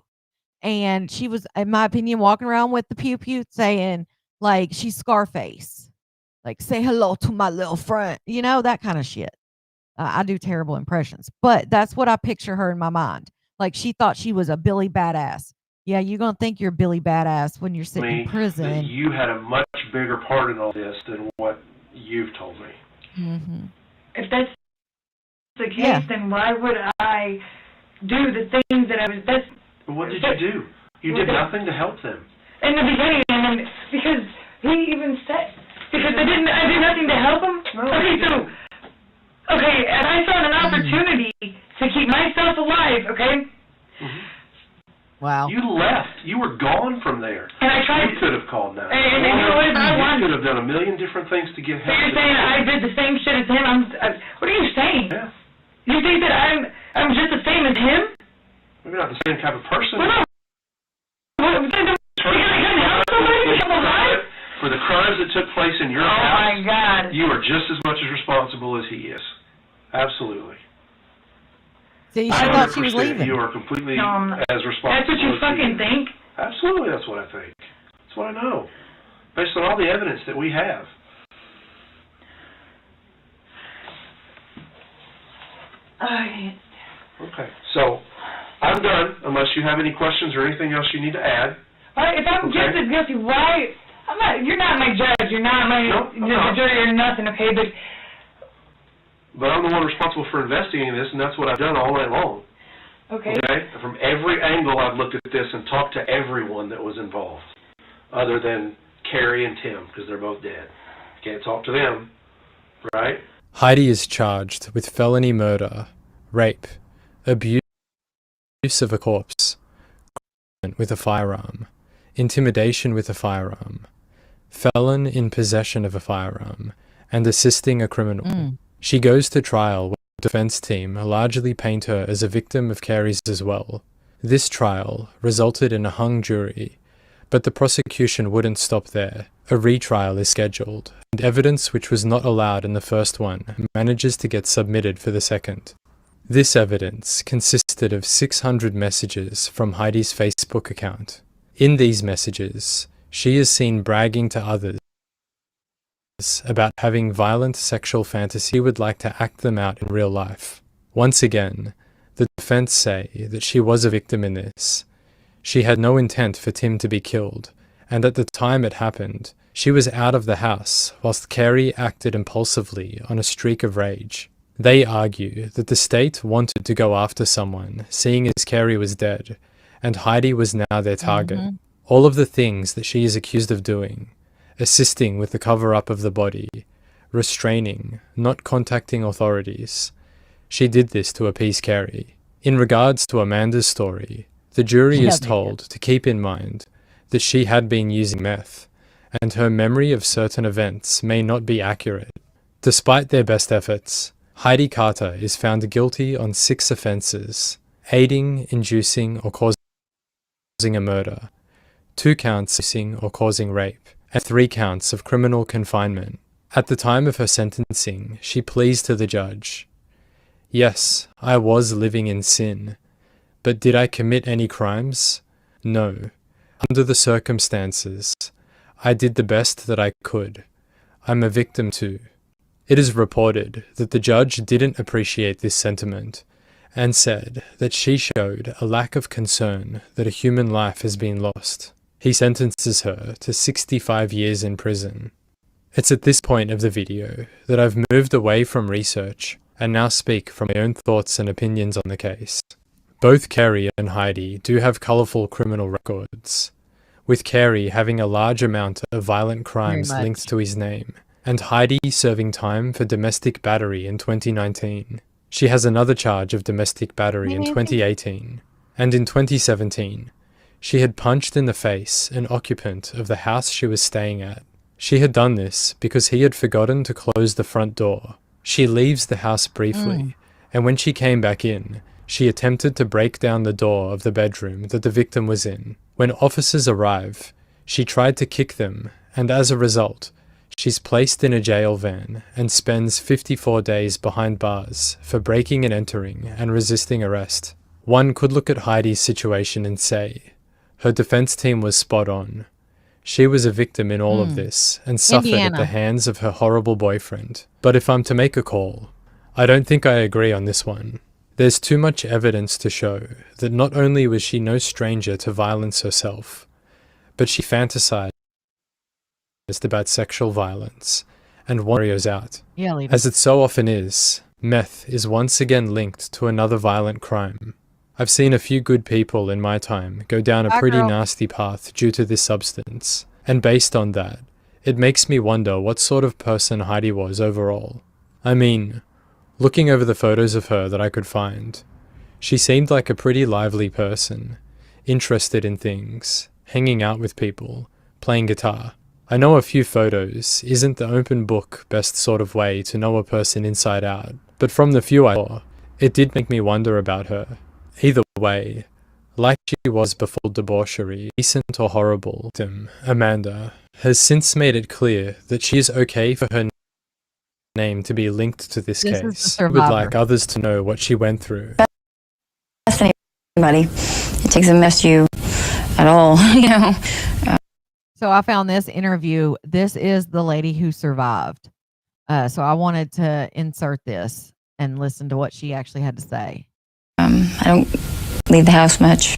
And she was, in my opinion, walking around with the pew-pew saying, like, she's Scarface. Like, say hello to my little friend. That kind of shit. I do terrible impressions. But that's what I picture her in my mind. Like, she thought she was a Billy Badass. Yeah, you're going to think you're Billy Badass when you're sitting in that prison. you had a much bigger part in all this than what you've told me. Mm-hmm. If that's the case, Yeah. then why would I do the things that I was, that's, What did you do? You did nothing to help them. in the beginning, and then, because he even said, because I did nothing to help him? Okay, so, Okay, and I found an opportunity to keep myself alive, okay? Wow. You left. You were gone from there. And I tried You could have called now. And you know what? I You wanted. could have done a million different things to get So help. you're saying I did the same shit as him? What are you saying? Yeah. You think that I'm just the same as him? Maybe not the same type of person. Well, no. What, then you're gonna help somebody become alive? For the crimes that took place in your Oh house, my God. you are just as much as responsible as he is. Absolutely. See, she thought she was 100%. leaving. You are completely No, I'm not. as responsible. That's what you as he fucking is. think? Absolutely, that's what I think. That's what I know, based on all the evidence that we have. Okay, so I'm done. Unless you have any questions or anything else you need to add. If I'm Okay. just as guilty, why? I'm not. You're not my judge. You're not my No, I'm not. jury or nothing. Okay, but But I'm the one responsible for investigating this, and that's what I've done all night long. okay. Okay? From every angle, I've looked at this and talked to everyone that was involved, other than Carrie and Tim, because they're both dead. Can't talk to them, right? Heidi is charged with felony murder, rape, abuse of a corpse, with a firearm, intimidation with a firearm, felon in possession of a firearm, and assisting a criminal. She goes to trial where the defense team largely paint her as a victim of Carey's as well. This trial resulted in a hung jury, but the prosecution wouldn't stop there. A retrial is scheduled, and evidence which was not allowed in the first one manages to get submitted for the second. This evidence consisted of 600 messages from Heidi's Facebook account. In these messages, she is seen bragging to others about having violent sexual fantasy. She would like to act them out in real life. Once again, the defense say that she was a victim in this. She had no intent for Tim to be killed, and at the time it happened, she was out of the house whilst Carey acted impulsively on a streak of rage. They argue that the state wanted to go after someone, seeing as Carey was dead, and Heidi was now their target. All of the things that she is accused of doing: assisting with the cover-up of the body, restraining, not contacting authorities. She did this to appease Carey. In regards to Amanda's story, the jury is told to keep in mind that she had been using meth, and her memory of certain events may not be accurate. Despite their best efforts, Heidi Carter is found guilty on 6 offences: aiding, inducing, or causing a murder, 2 counts of inducing or causing rape, and 3 counts of criminal confinement. At the time of her sentencing, she pleads to the judge, "Yes, I was living in sin, but did I commit any crimes? No. Under the circumstances, I did the best that I could. I'm a victim too." It is reported that the judge didn't appreciate this sentiment and said that she showed a lack of concern that a human life has been lost. He sentences her to 65 years in prison. It's at this point of the video that I've moved away from research and now speak from my own thoughts and opinions on the case. Both Carey and Heidi do have colourful criminal records, with Carey having a large amount of violent crimes linked to his name, and Heidi serving time for domestic battery in 2019. She has another charge of domestic battery in 2018, and in 2017, she had punched in the face an occupant of the house she was staying at. She had done this because he had forgotten to close the front door. She leaves the house briefly, and when she came back in, she attempted to break down the door of the bedroom that the victim was in. When officers arrive, she tried to kick them, and as a result, she's placed in a jail van and spends 54 days behind bars for breaking and entering and resisting arrest. One could look at Heidi's situation and say, her defense team was spot on. She was a victim in all of this and suffered at the hands of her horrible boyfriend. But if I'm to make a call, I don't think I agree on this one. There's too much evidence to show that not only was she no stranger to violence herself, but she fantasized about sexual violence and warriors out. As it so often is, meth is once again linked to another violent crime. I've seen a few good people in my time go down a pretty nasty path due to this substance, and based on that, it makes me wonder what sort of person Heidi was overall. I mean, Looking over the photos of her that I could find, she seemed like a pretty lively person, interested in things, hanging out with people, playing guitar. I know a few photos isn't the open book best sort of way to know a person inside out, but from the few I saw, it did make me wonder about her. Either way, like she was before debauchery, decent or horrible, Amanda has since made it clear that she is okay for her name to be linked to this This is the case. I would survivor. like others to know what she went through. Anybody. It takes a mess to you at all, you know. So I found this interview. This is the lady who survived. So I wanted to insert this and listen to what she actually had to say. I don't leave the house much.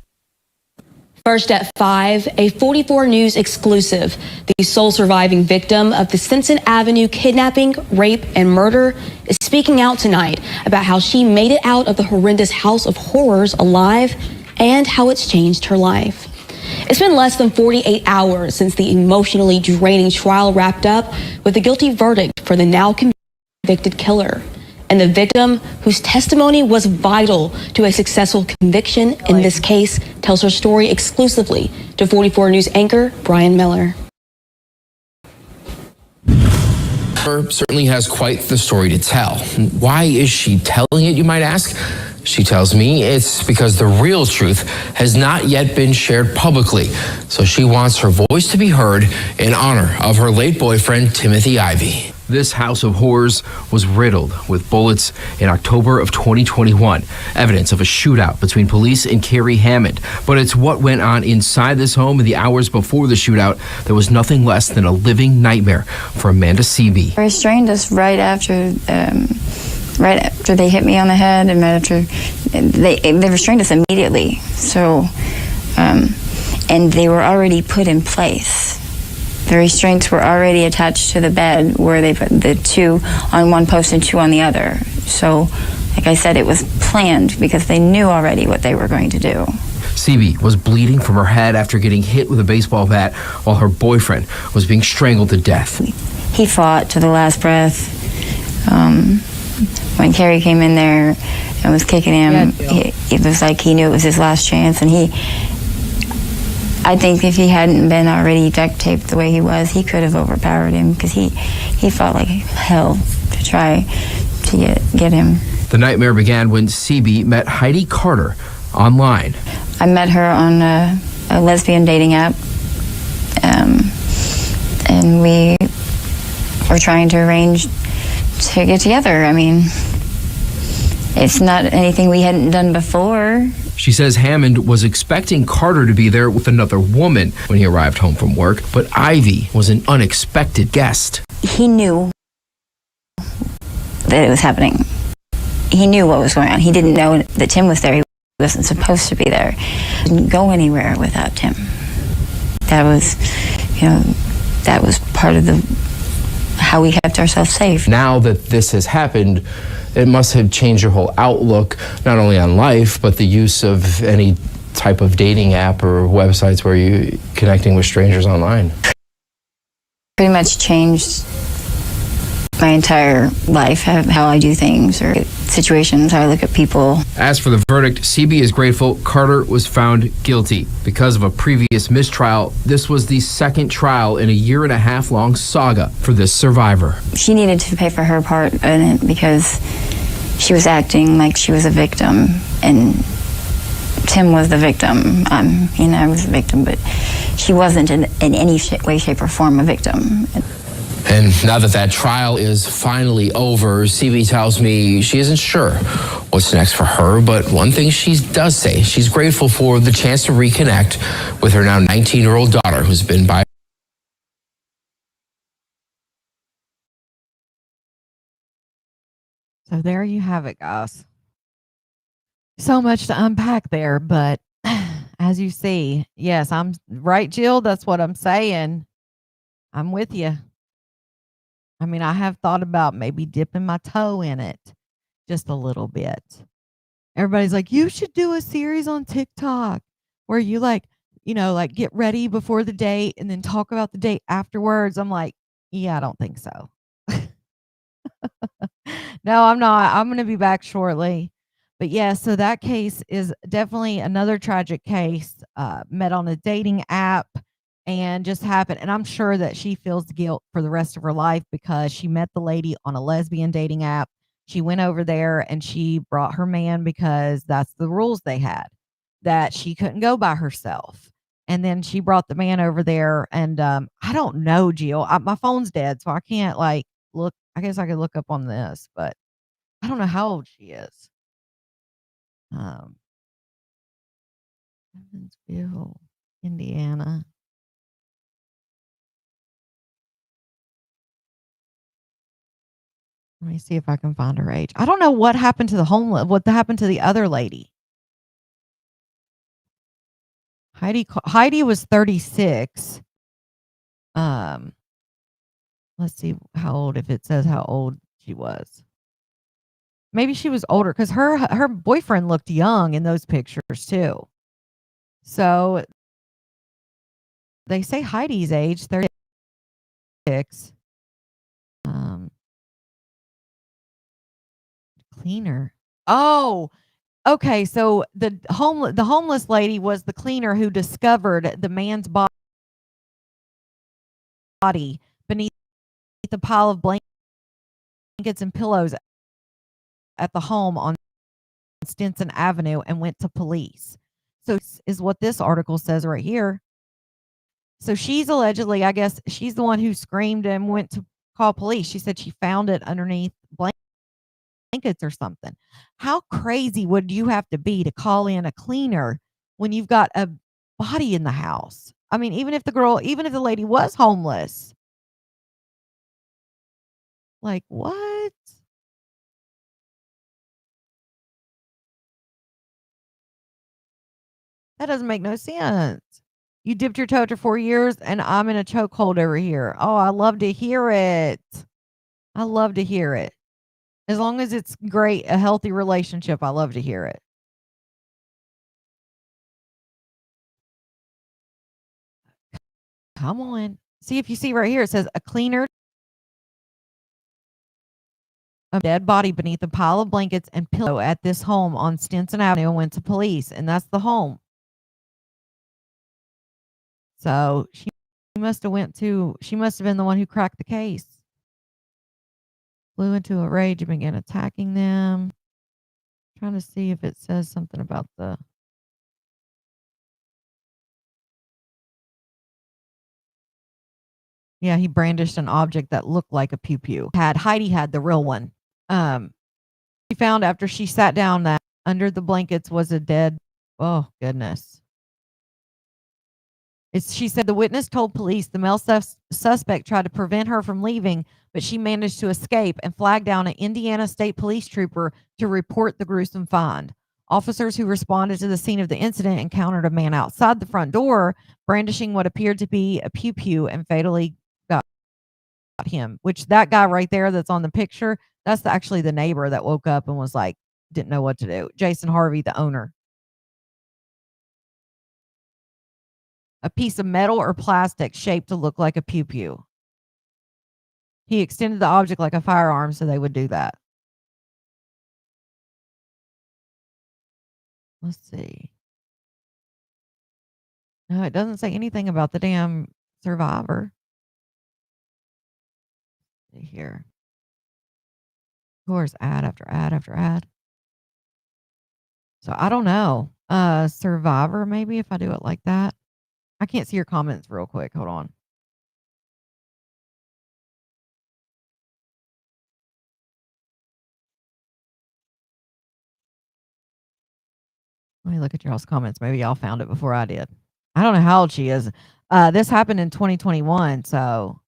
First at 5, a 44 News exclusive. The sole surviving victim of the Simpson Avenue kidnapping, rape, and murder is speaking out tonight about how she made it out of the horrendous house of horrors alive and how it's changed her life. It's been less than 48 hours since the emotionally draining trial wrapped up with a guilty verdict for the now convicted killer. And the victim, whose testimony was vital to a successful conviction in this case, tells her story exclusively to 44 News anchor Brian Miller. Certainly has quite the story to tell. Why is she telling it, you might ask? She tells me it's because the real truth has not yet been shared publicly. So she wants her voice to be heard in honor of her late boyfriend, Timothy Ivy. This house of horrors was riddled with bullets in October of 2021, evidence of a shootout between police and Carrie Hammond. But it's what went on inside this home in the hours before the shootout that was nothing less than a living nightmare for Amanda Seaby. They restrained us right after they hit me on the head, and after they restrained us immediately. So, and they were already put in place. The restraints were already attached to the bed where they put the 2 on one post and 2 on the other. So, like I said, it was planned because they knew already what they were going to do. Seaby was bleeding from her head after getting hit with a baseball bat while her boyfriend was being strangled to death. He fought to the last breath. When Carrie came in there and was kicking him, it was like he knew it was his last chance, and I think if he hadn't been already duct taped the way he was, he could have overpowered him because he fought like hell to try to get him. The nightmare began when Seaby met Heidi Carter online. I met her on a lesbian dating app, and we were trying to arrange to get together. I mean, it's not anything we hadn't done before. She says Hammond was expecting Carter to be there with another woman when he arrived home from work, but Ivy was an unexpected guest. He knew that it was happening. He knew what was going on. He didn't know that Tim was there. He wasn't supposed to be there. He didn't go anywhere without Tim. That was, that was part of how we kept ourselves safe. Now that this has happened, it must have changed your whole outlook, not only on life, but the use of any type of dating app or websites where you're connecting with strangers online. Pretty much changed my entire life, how I do things or situations, how I look at people. As for the verdict, Seaby is grateful Carter was found guilty. Because of a previous mistrial, this was the second trial in a 1.5-year-long saga for this survivor. She needed to pay for her part in it because she was acting like she was a victim, and Tim was the victim. I was a victim, but she wasn't in any way, shape, or form a victim. And now that that trial is finally over, Seaby tells me she isn't sure what's next for her, but one thing she does say, she's grateful for the chance to reconnect with her now 19-year-old daughter who's been by. So there you have it, guys. So much to unpack there, but as you see, yes, I'm right, Jill. That's what I'm saying. I'm with you. I mean, I have thought about maybe dipping my toe in it just a little bit. Everybody's like, you should do a series on TikTok where you get ready before the date and then talk about the date afterwards. I'm like, yeah, I don't think so. No, I'm not. I'm going to be back shortly. But yeah, so that case is definitely another tragic case. Met on a dating app and just happened. And I'm sure that she feels guilt for the rest of her life because she met the lady on a lesbian dating app. She went over there and she brought her man because that's the rules they had, that she couldn't go by herself. And then she brought the man over there. And I don't know, Jill. My phone's dead, so I can't like look. I guess I could look up on this, but I don't know how old she is. Um, Evansville, Indiana. Let me see if I can find her age. I don't know what happened to the homeless. What happened to the other lady? Heidi was 36. Um, let's see how old. If it says how old she was, maybe she was older because her boyfriend looked young in those pictures too. So they say Heidi's age 36. Cleaner. Oh, okay. So the homeless lady was the cleaner who discovered the man's body beneath a pile of blankets and pillows at the home on Stinson Avenue and went to police. So this is what this article says right here. So she's allegedly, I guess, she's the one who screamed and went to call police. She said she found it underneath blankets or something. How crazy would you have to be to call in a cleaner when you've got a body in the house? I mean, even if the lady was homeless, like what? That doesn't make no sense. You dipped your toe after 4 years and I'm in a chokehold over here. Oh, I love to hear it. I love to hear it. As long as it's great, a healthy relationship, I love to hear it. Come on. See if you see right here, it says a cleaner, a dead body beneath a pile of blankets and pillow at this home on Stinson Avenue and went to police. And that's the home. So she must have been the one who cracked the case. Flew into a rage and began attacking them. Trying to see if it says something about the. Yeah, he brandished an object that looked like a pew pew. Heidi had the real one. She found after she sat down that under the blankets was a dead. Oh goodness. She said the witness told police the male suspect tried to prevent her from leaving, but she managed to escape and flagged down an Indiana State Police trooper to report the gruesome find. Officers who responded to the scene of the incident encountered a man outside the front door brandishing what appeared to be a pew pew and fatally got him, which that guy right there that's on the picture, that's actually the neighbor that woke up and was like, didn't know what to do. Jason Harvey, the owner. A piece of metal or plastic shaped to look like a pew pew. He extended the object like a firearm, so they would do that. Let's see. No, it doesn't say anything about the damn survivor. Let's see here. Of course, ad after ad after ad. So I don't know. Survivor, maybe if I do it like that. I can't see your comments real quick. Hold on. Let me look at y'all's comments. Maybe y'all found it before I did. I don't know how old she is. This happened in 2021. So,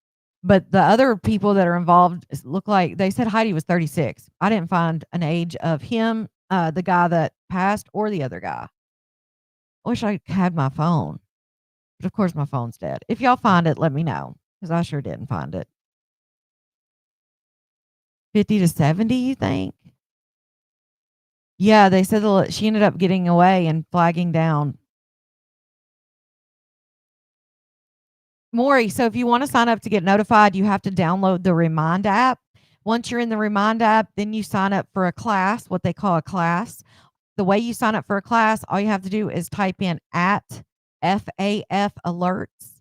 but the other people that are involved look like they said Heidi was 36. I didn't find an age of him, the guy that passed, or the other guy. I wish I had my phone. But of course, my phone's dead. If y'all find it, let me know because I sure didn't find it. 50 to 70, you think? Yeah, they said she ended up getting away and flagging down. Maury, so if you want to sign up to get notified, you have to download the Remind app. Once you're in the Remind app, then you sign up for a class, what they call a class. The way you sign up for a class, all you have to do is type in at FAF alerts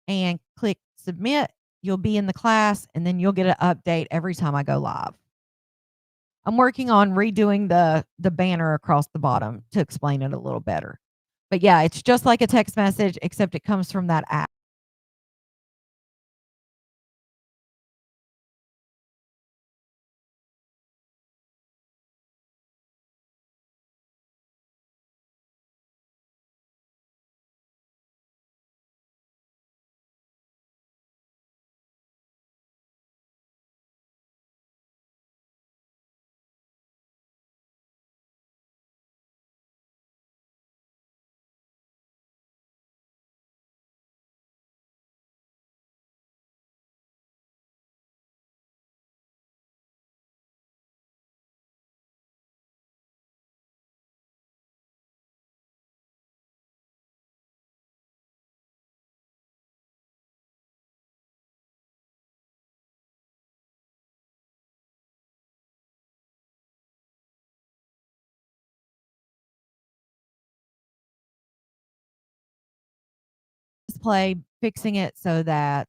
and click submit. You'll be in the class, and then you'll get an update every time I go live. I'm working on redoing the banner across the bottom to explain it a little better. But yeah, it's just like a text message, except it comes from that app. Play fixing it so that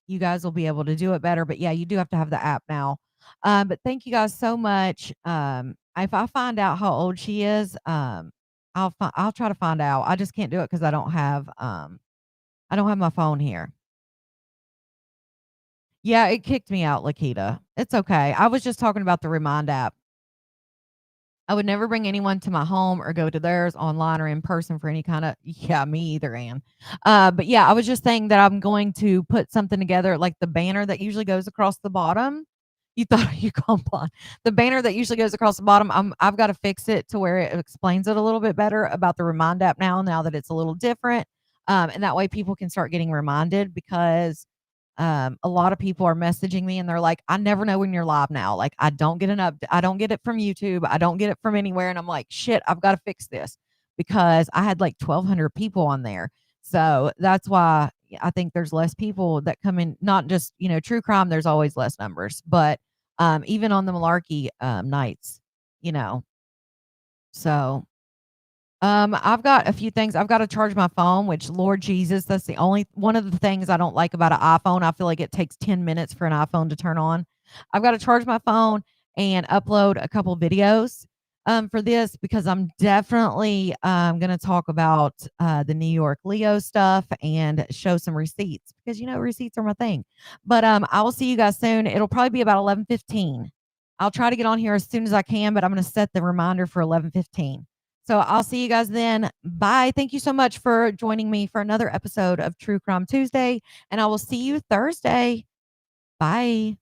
you guys will be able to do it better. But yeah, you do have to have the app now. But thank you guys so much. If I find out how old she is, I'll try to find out. I just can't do it because I don't have my phone here. Yeah, it kicked me out, Lakita. It's okay. I was just talking about the Remind app. I would never bring anyone to my home or go to theirs online or in person for any kind of yeah, me either, Ann. But yeah, I was just saying that I'm going to put something together like the banner that usually goes across the bottom. You thought you called blind. The banner that usually goes across the bottom, I've got to fix it to where it explains it a little bit better about the Remind app now that it's a little different. And that way people can start getting reminded because a lot of people are messaging me and they're like, I never know when you're live now. Like, I don't get I don't get it from YouTube. I don't get it from anywhere. And I'm like, shit, I've got to fix this because I had like 1,200 people on there. So that's why I think there's less people that come in, not just, true crime. There's always less numbers, but even on the malarkey nights, so I've got a few things. I've got to charge my phone, which Lord Jesus, that's the only one of the things I don't like about an iPhone. I feel like it takes 10 minutes for an iPhone to turn on. I've got to charge my phone and upload a couple videos for this because I'm definitely going to talk about the New York Leo stuff and show some receipts because receipts are my thing. But I will see you guys soon. It'll probably be about 11:15. I'll try to get on here as soon as I can, but I'm going to set the reminder for 11:15. So I'll see you guys then. Bye. Thank you so much for joining me for another episode of True Crime Tuesday, and I will see you Thursday. Bye.